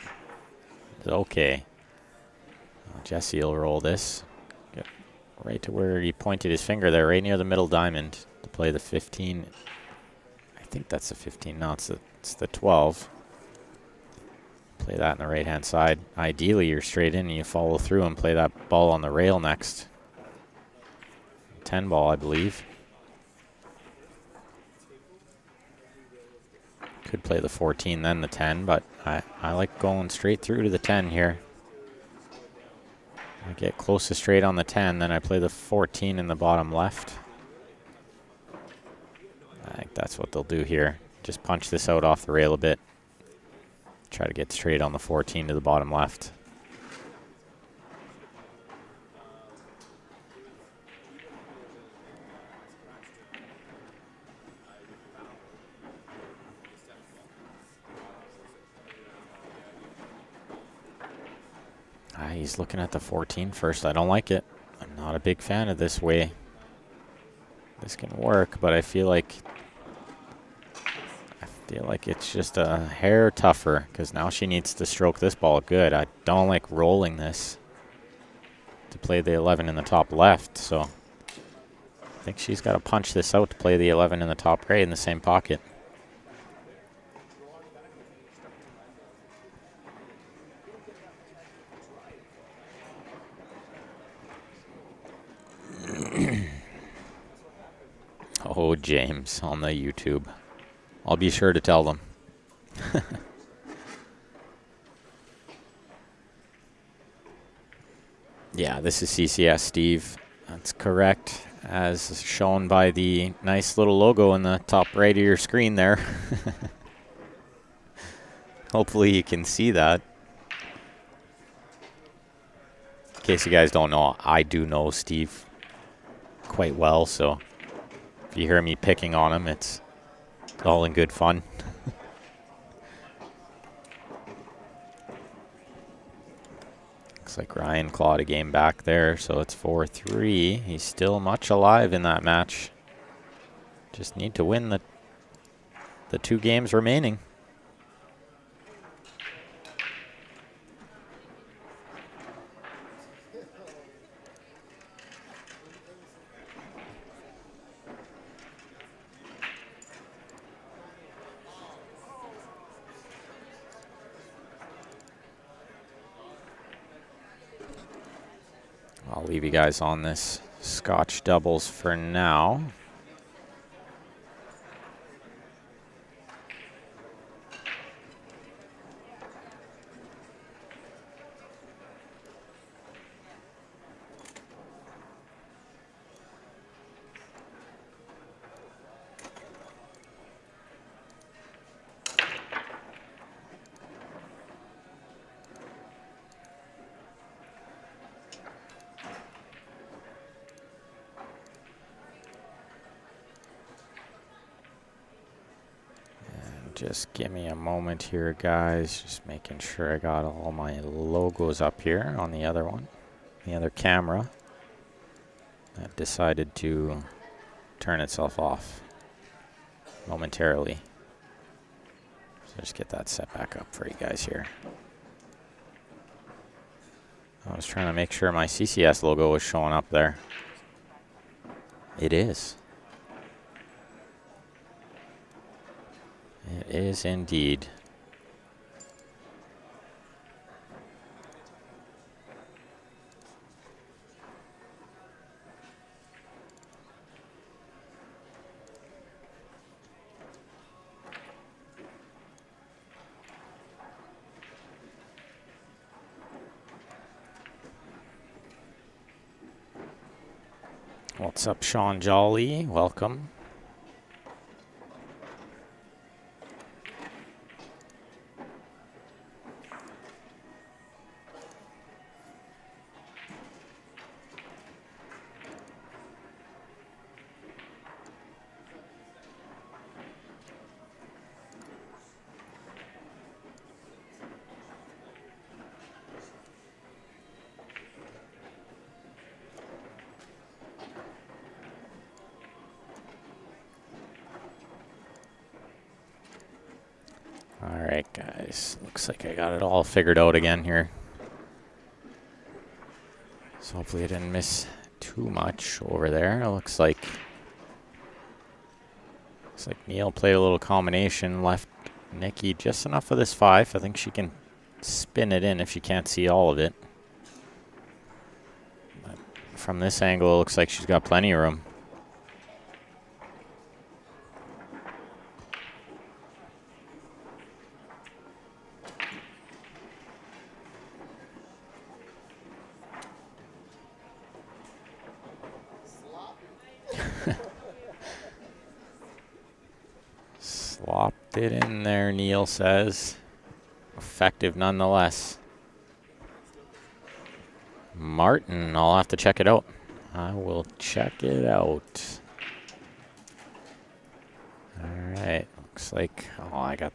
okay. Jesse will roll this. Get right to where he pointed his finger there, right near the middle diamond, to play the 15. I think that's the 15. No, it's the 12. Play that on the right-hand side. Ideally, you're straight in and you follow through and play that ball on the rail next. 10 ball, I believe. Could play the 14, then the 10, but I like going straight through to the 10 here. I get close to straight on the 10, then I play the 14 in the bottom left. I think that's what they'll do here. Just punch this out off the rail a bit. Try to get straight on the 14 to the bottom left. He's looking at the 14 first. I don't like it. I'm not a big fan of this way. This can work, but I feel like it's just a hair tougher because now she needs to stroke this ball good. I don't like rolling this to play the 11 in the top left, so I think she's got to punch this out to play the 11 in the top right in the same pocket. Oh, James on the YouTube. I'll be sure to tell them. Yeah, this is CCS, Steve. That's correct, as shown by the nice little logo in the top right of your screen there. Hopefully you can see that. In case you guys don't know, I do know Steve quite well, so if you hear me picking on him, it's all in good fun. Looks like Ryan clawed a game back there, so it's 4-3. He's still much alive in that match. Just need to win the 2 games remaining. I'll leave you guys on this Scotch doubles for now. Just give me a moment here, guys. Just making sure I got all my logos up here on the other one. The other camera that decided to turn itself off momentarily. So just get that set back up for you guys here. I was trying to make sure my CCS logo was showing up there. It is. It is indeed. What's up, Sean Jolly? Welcome. Alright, guys. Looks like I got it all figured out again here. So hopefully I didn't miss too much over there. It looks like Neil played a little combination, left Nikki just enough of this 5. I think she can spin it in if she can't see all of it. But from this angle, it looks like she's got plenty of room. Tucked it in there, Neil says. Effective nonetheless. Martin, I'll have to check it out. I will check it out. All right, looks like, oh, I got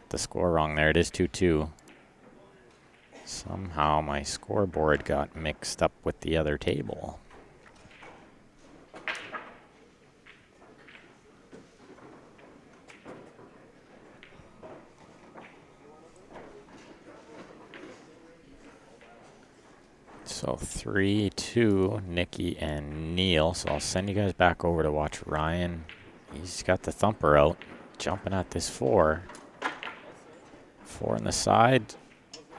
the score wrong there. It is 2-2. Somehow my scoreboard got mixed up with the other table. So 3-2, Nikki and Neil. So I'll send you guys back over to watch Ryan. He's got the thumper out, jumping at this 4. 4 on the side,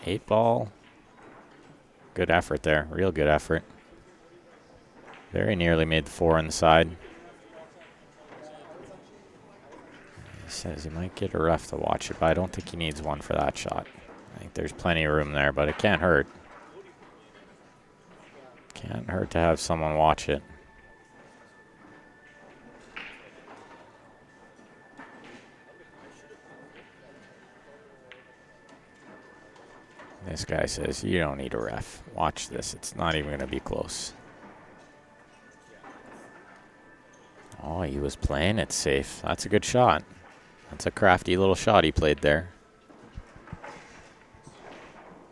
8 ball. Good effort there, real good effort. Very nearly made the 4 on the side. He says he might get a ref to watch it, but I don't think he needs one for that shot. I think there's plenty of room there, but it can't hurt. Can't hurt to have someone watch it. This guy says, you don't need a ref. Watch this. It's not even going to be close. Oh, he was playing it safe. That's a good shot. That's a crafty little shot he played there.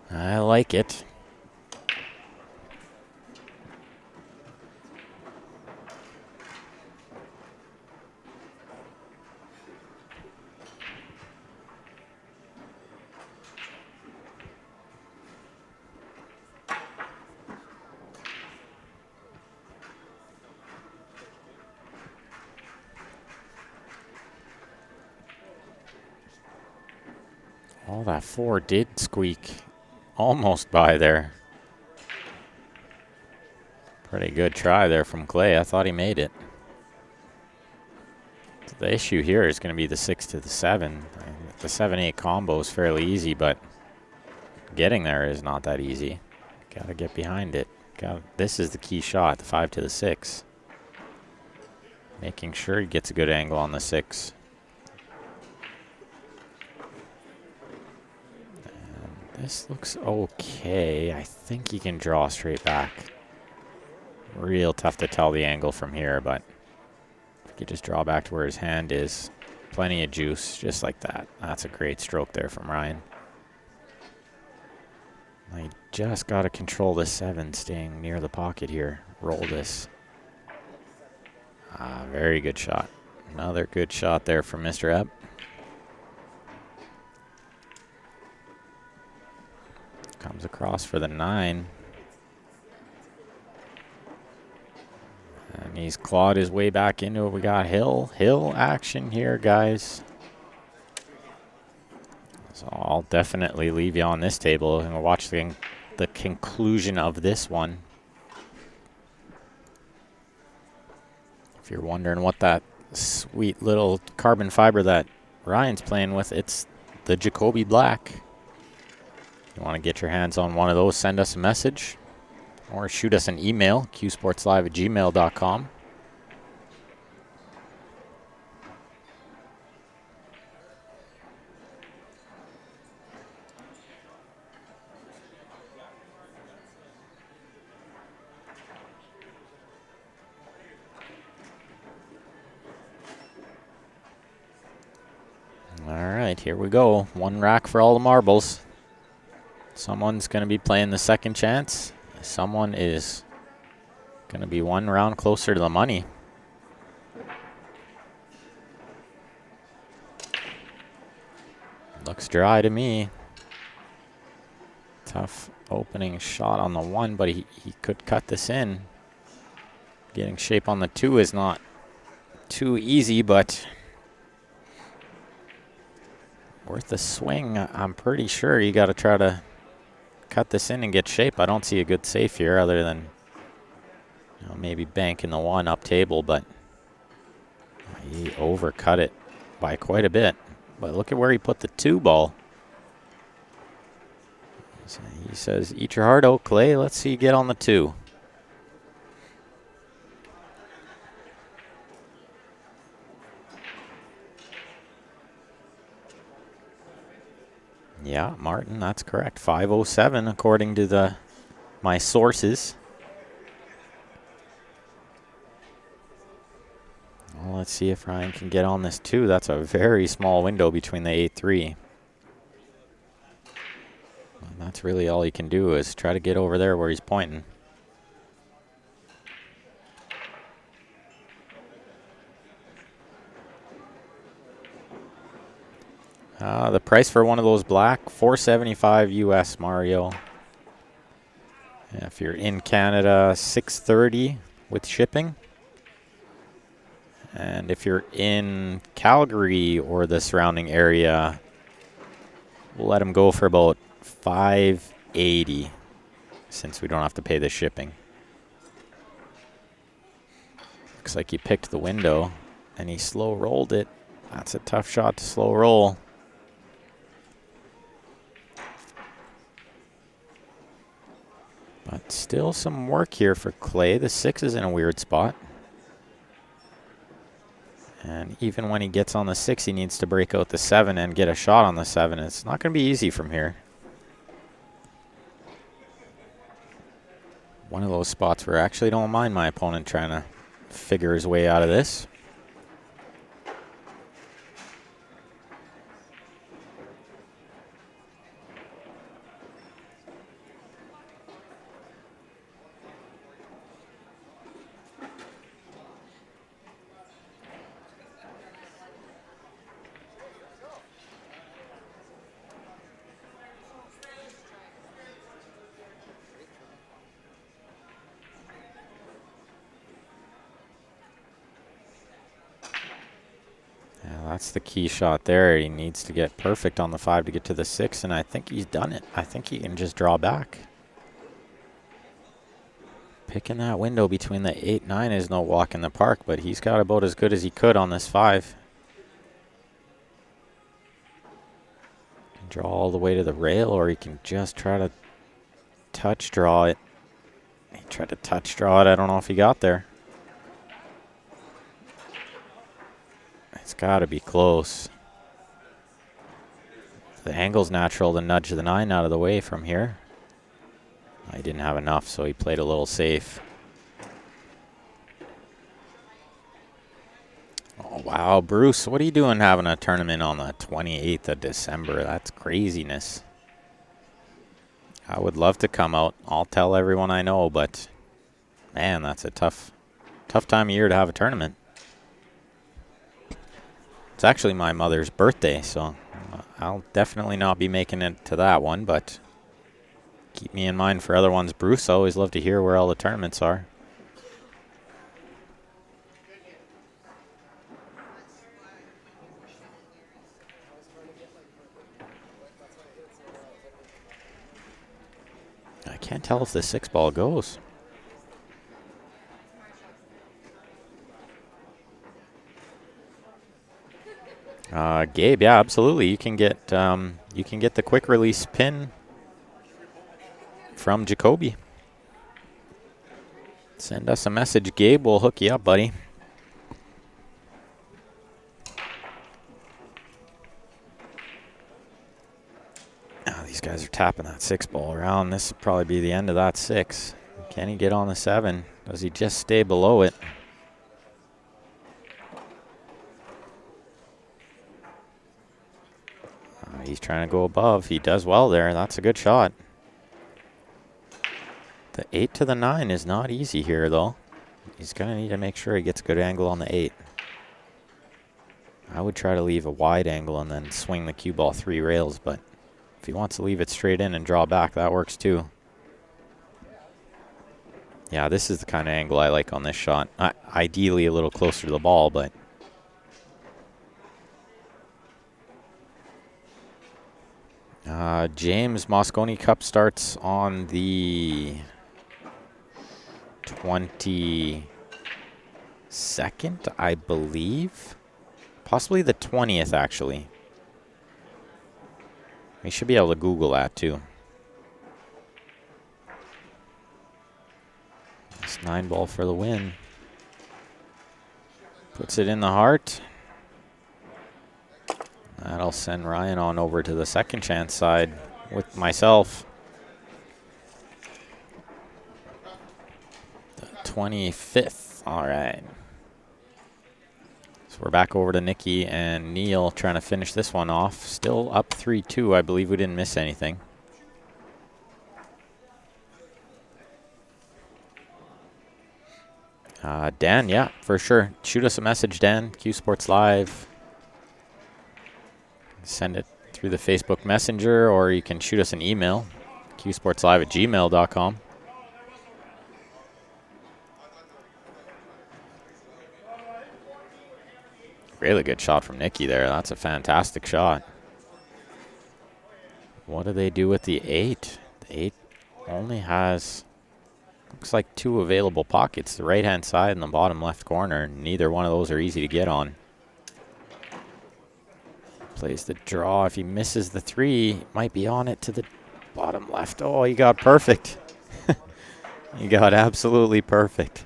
I like it. Oh, that 4 did squeak almost by there. Pretty good try there from Clay. I thought he made it. So the issue here is going to be the 6 to the 7. The 7-8 combo is fairly easy, but getting there is not that easy. Got to get behind it. This is the key shot, the 5 to the 6. Making sure he gets a good angle on the 6. This looks okay. I think he can draw straight back. Real tough to tell the angle from here, but if he could just draw back to where his hand is, plenty of juice, just like that. That's a great stroke there from Ryan. I just got to control the 7 staying near the pocket here. Roll this. Very good shot. Another good shot there from Mr. Epp. Comes across for the 9. And he's clawed his way back into it. We got Hill action here, guys. So I'll definitely leave you on this table and we'll watch the conclusion of this one. If you're wondering what that sweet little carbon fiber that Ryan's playing with, it's the Jacoby Black. You want to get your hands on one of those, send us a message or shoot us an email, qsportslive@gmail.com. All right, here we go. 1 rack for all the marbles. Someone's going to be playing the second chance. Someone is going to be 1 round closer to the money. Looks dry to me. Tough opening shot on the 1, but he could cut this in. Getting shape on the 2 is not too easy, but worth the swing. I'm pretty sure you got to try to cut this in and get shape. I don't see a good safe here other than maybe banking the 1 up table, but he overcut it by quite a bit. But look at where he put the 2 ball. So he says, eat your heart out, Clay. Let's see you get on the 2. Yeah, Martin, that's correct. 5:07 according to my sources. Well, let's see if Ryan can get on this too. That's a very small window between the 8-3. And that's really all he can do is try to get over there where he's pointing. The price for one of those black, $475 US, Mario. If you're in Canada, $630 with shipping. And if you're in Calgary or the surrounding area, we'll let him go for about $580 since we don't have to pay the shipping. Looks like he picked the window and he slow rolled it. That's a tough shot to slow roll. But still some work here for Clay. The 6 is in a weird spot. And even when he gets on the 6, he needs to break out the 7 and get a shot on the 7. It's not going to be easy from here. One of those spots where I actually don't mind my opponent trying to figure his way out of this. That's the key shot there. He needs to get perfect on the 5 to get to the 6, and I think he's done it. I think he can just draw back. Picking that window between the 8-9 is no walk in the park, but he's got about as good as he could on this 5. Can draw all the way to the rail, or he can just try to touch draw it. He tried to touch draw it. I don't know if he got there. It's got to be close. The angle's natural to nudge the 9 out of the way from here. He didn't have enough, so he played a little safe. Oh, wow, Bruce, what are you doing having a tournament on the 28th of December? That's craziness. I would love to come out. I'll tell everyone I know, but man, that's a tough time of year to have a tournament. It's actually my mother's birthday, so I'll definitely not be making it to that one, but keep me in mind for other ones. Bruce, I always love to hear where all the tournaments are. I can't tell if the 6 ball goes. Gabe, yeah, absolutely. You can get the quick release pin from Jacoby. Send us a message, Gabe. We'll hook you up, buddy. Oh, these guys are tapping that 6 ball around. This will probably be the end of that 6. Can he get on the 7? Does he just stay below it? He's trying to go above. He does well there. That's a good shot. The 8 to the 9 is not easy here, though. He's going to need to make sure he gets a good angle on the 8. I would try to leave a wide angle and then swing the cue ball 3 rails, but if he wants to leave it straight in and draw back, that works too. Yeah, this is the kind of angle I like on this shot. Ideally a little closer to the ball, but James Mosconi Cup starts on the 22nd, I believe. Possibly the 20th, actually. We should be able to Google that, too. This 9 ball for the win. Puts it in the heart. That'll I'll send Ryan on over to the second chance side with myself. The 25th. All right. So we're back over to Nikki and Neil trying to finish this one off. Still up 3-2. I believe we didn't miss anything. Dan, yeah, for sure. Shoot us a message, Dan. Q Sports Live. Send it through the Facebook Messenger, or you can shoot us an email, qsportslive@gmail.com. Really good shot from Nikki there. That's a fantastic shot. What do they do with the 8? The 8 only has, looks like 2 available pockets, the right-hand side and the bottom left corner. Neither one of those are easy to get on. Plays the draw. If he misses the 3, he might be on it to the bottom left. Oh, he got perfect. He got absolutely perfect.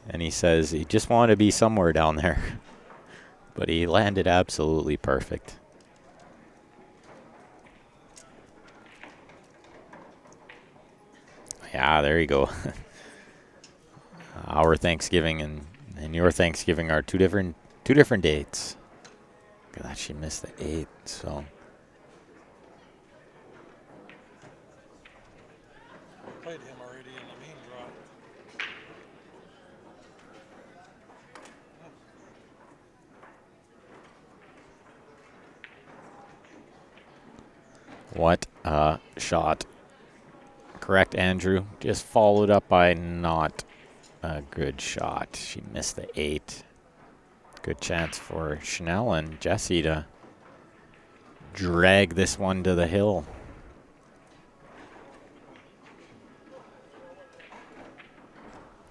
And he says he just wanted to be somewhere down there. But he landed absolutely perfect. Yeah, there you go. Our Thanksgiving and your Thanksgiving are two different dates. Look at that, she missed the 8, so. Played him already in the main draw. What a shot. Correct, Andrew. Just followed up by not a good shot. She missed the 8. Good chance for Chanel and Jesse to drag this one to the hill.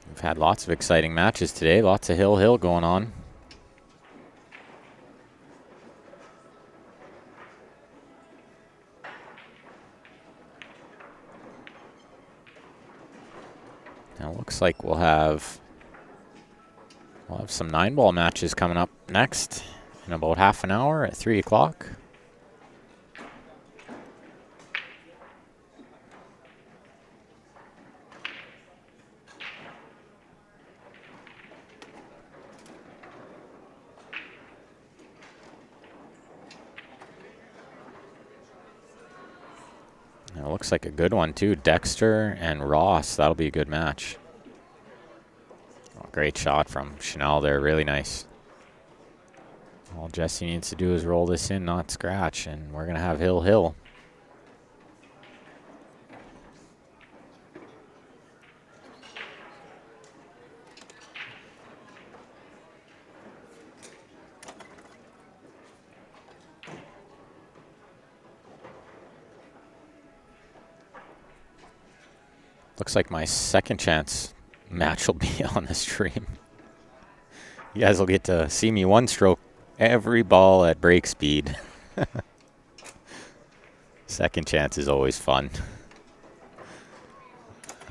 We've had lots of exciting matches today. Lots of hill going on. Now looks like we'll have some 9-ball matches coming up next in about half an hour at 3 o'clock. Now looks like a good one too. Dexter and Ross. That'll be a good match. Oh, great shot from Chanel there. Really nice. All Jesse needs to do is roll this in, not scratch, and we're going to have hill. Looks like my second chance match will be on the stream. You guys will get to see me one stroke every ball at break speed. Second chance is always fun.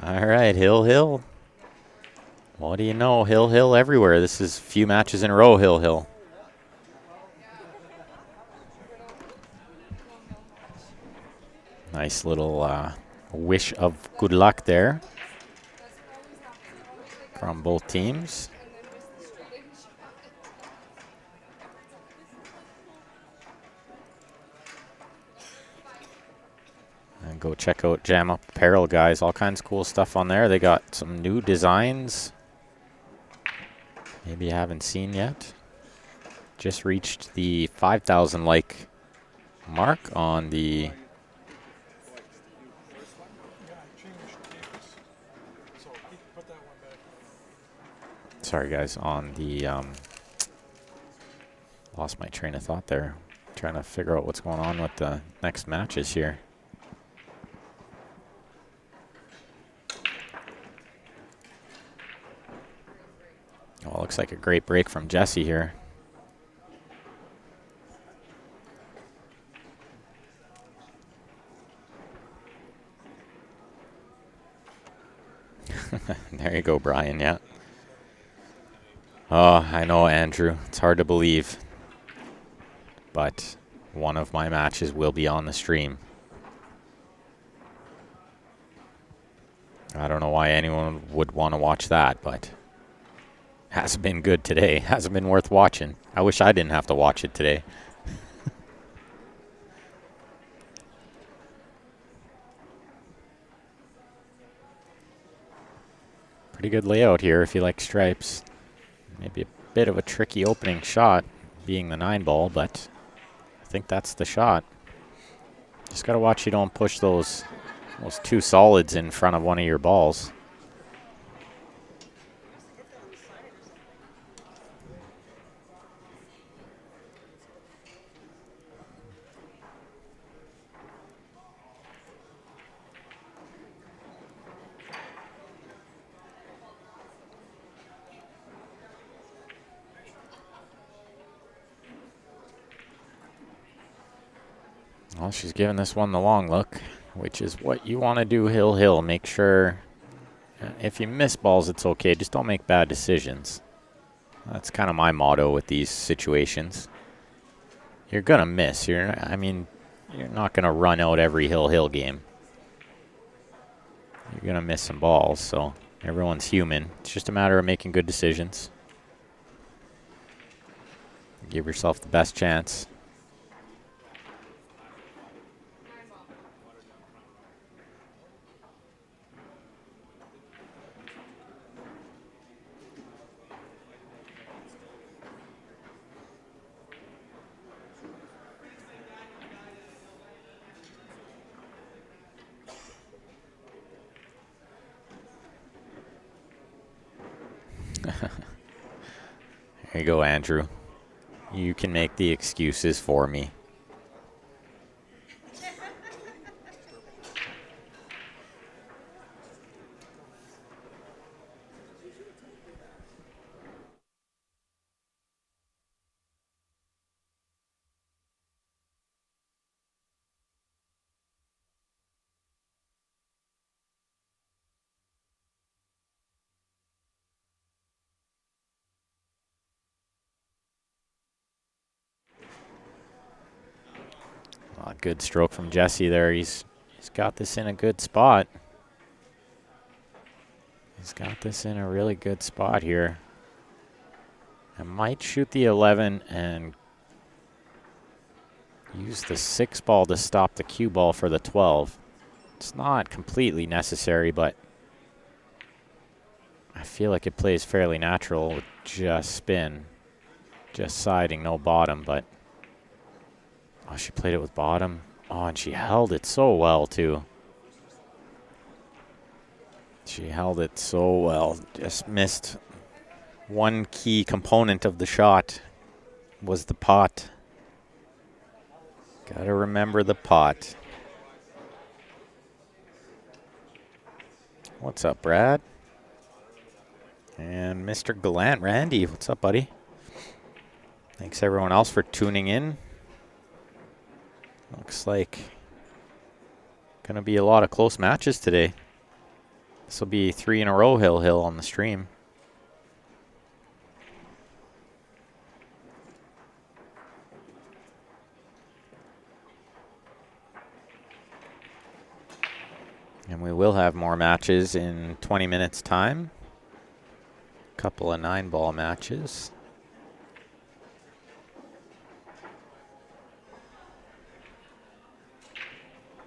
All right, hill. What do you know? Hill everywhere. This is a few matches in a row, hill. Nice little wish of good luck there from both teams. And go check out Jam Up Apparel, guys. All kinds of cool stuff on there. They got some new designs maybe you haven't seen yet. Just reached the 5,000 like mark on the sorry guys, on the lost my train of thought there. Trying to figure out what's going on with the next matches here. Oh, looks like a great break from Jesse here. There you go, Brian, yeah. Oh, I know, Andrew. It's hard to believe. but one of my matches will be on the stream. I don't know why anyone would want to watch that, but hasn't been good today. Hasn't been worth watching. I wish I didn't have to watch it today. Pretty good layout here if you like stripes. Maybe a bit of a tricky opening shot, being the 9 ball, but I think that's the shot. Just got to watch you don't push those 2 solids in front of one of your balls. Well, she's giving this one the long look, which is what you want to do hill. Make sure if you miss balls, it's okay. Just don't make bad decisions. That's kind of my motto with these situations. You're going to miss. You're not going to run out every hill game. You're going to miss some balls, so everyone's human. It's just a matter of making good decisions. Give yourself the best chance. There you go, Andrew. You can make the excuses for me. Good stroke from Jesse there. He's got this in a good spot. He's got this in a really good spot here. I might shoot the 11 and use the 6 ball to stop the cue ball for the 12. It's not completely necessary, but I feel like it plays fairly natural with just spin. Just siding, no bottom, but oh, she played it with bottom. Oh, and she held it so well, too. She held it so well. Just missed one key component of the shot was the pot. Gotta remember the pot. What's up, Brad? And Mr. Gallant Randy, what's up, buddy? Thanks everyone else for tuning in. Looks like gonna be a lot of close matches today. This will be 3 in a row hill on the stream. And we will have more matches in 20 minutes time. Couple of 9-ball matches.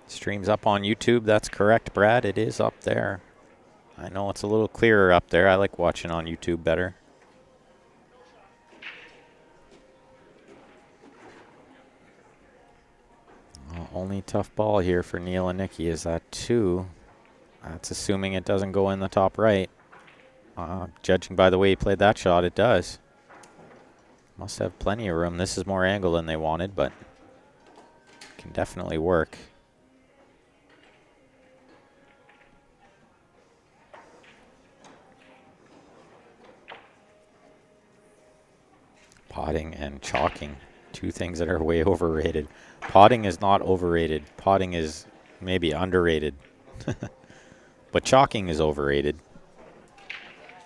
Stream's up on YouTube. That's correct, Brad. It is up there. I know it's a little clearer up there. I like watching on YouTube better. Only tough ball here for Neil and Nikki is that 2. That's assuming it doesn't go in the top right. Judging by the way he played that shot, it does. Must have plenty of room. This is more angle than they wanted, but can definitely work. Potting and chalking. 2 things that are way overrated. Potting is not overrated. Potting is maybe underrated. But chalking is overrated.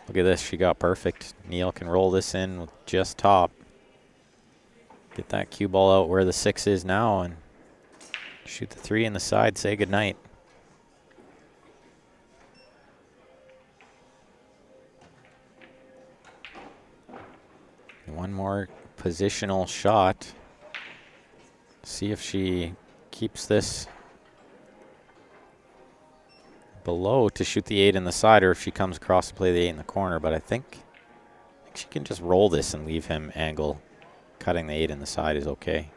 Look at this. She got perfect. Neil can roll this in with just top. Get that cue ball out where the 6 is now and shoot the 3 in the side. Say goodnight. One more positional shot. See if she keeps this below to shoot the 8 in the side, or if she comes across to play the 8 in the corner. But I think she can just roll this and leave him angle. Cutting the 8 in the side is okay.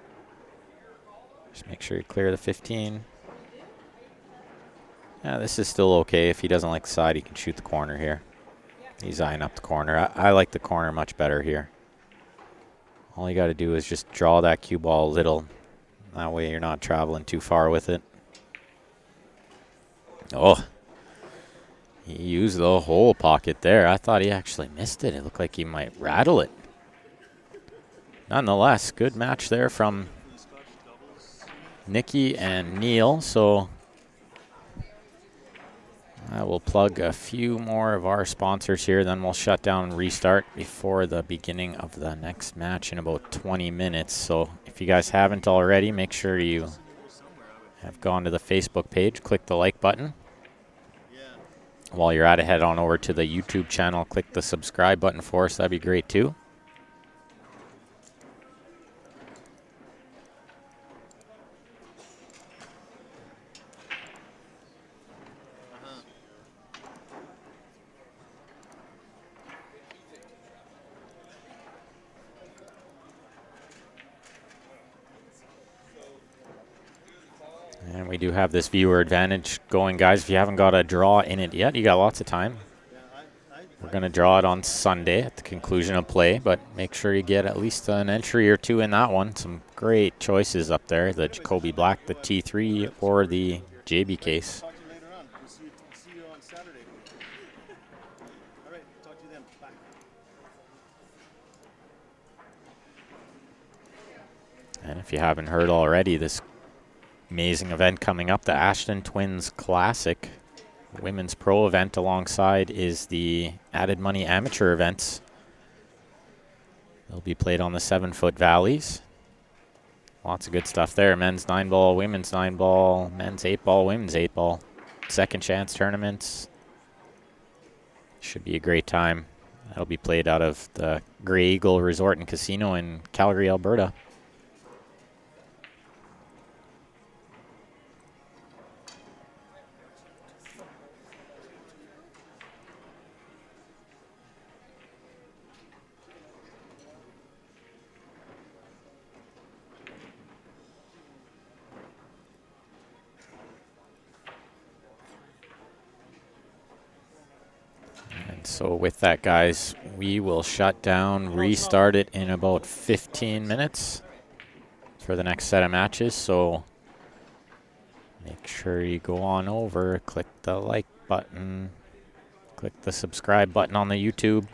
Just make sure you clear the 15. Yeah, this is still okay. If he doesn't like the side, he can shoot the corner here. He's eyeing up the corner. I like the corner much better here. All you got to do is just draw that cue ball a little. That way you're not traveling too far with it. Oh, he used the whole pocket there. I thought he actually missed it. It looked like he might rattle it. Nonetheless, good match there from Nikki and Neil. So I will plug a few more of our sponsors here, then we'll shut down and restart before the beginning of the next match in about 20 minutes. So if you guys haven't already, make sure you have gone to the Facebook page, click the like button. While you're at it, head on over to the YouTube channel, click the subscribe button for us. That'd be great too. And we do have this viewer advantage going, guys. If you haven't got a draw in it yet, you got lots of time. We're going to draw it on Sunday at the conclusion of play, but make sure you get at least an entry or two in that one. Some great choices up there. The Jacoby Black, the T3, or the JB case. Talk to you later on. We'll see you on Saturday. All right, talk to you then. Bye. And if you haven't heard already, this amazing event coming up, the Ashton Twins Classic Women's Pro event alongside is the Added Money Amateur events. They'll be played on the 7-foot valleys. Lots of good stuff there. Men's 9-ball, women's 9-ball, men's 8-ball, women's 8-ball. Second chance tournaments. Should be a great time. That'll be played out of the Grey Eagle Resort and Casino in Calgary, Alberta. So with that, guys, we will shut down, restart it in about 15 minutes for the next set of matches. So make sure you go on over, click the like button, click the subscribe button on the YouTube.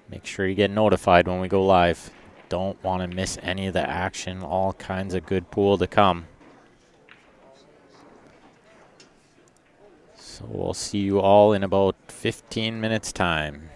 Make sure you get notified when we go live. Don't want to miss any of the action. All kinds of good pool to come. So we'll see you all in about 15 minutes time.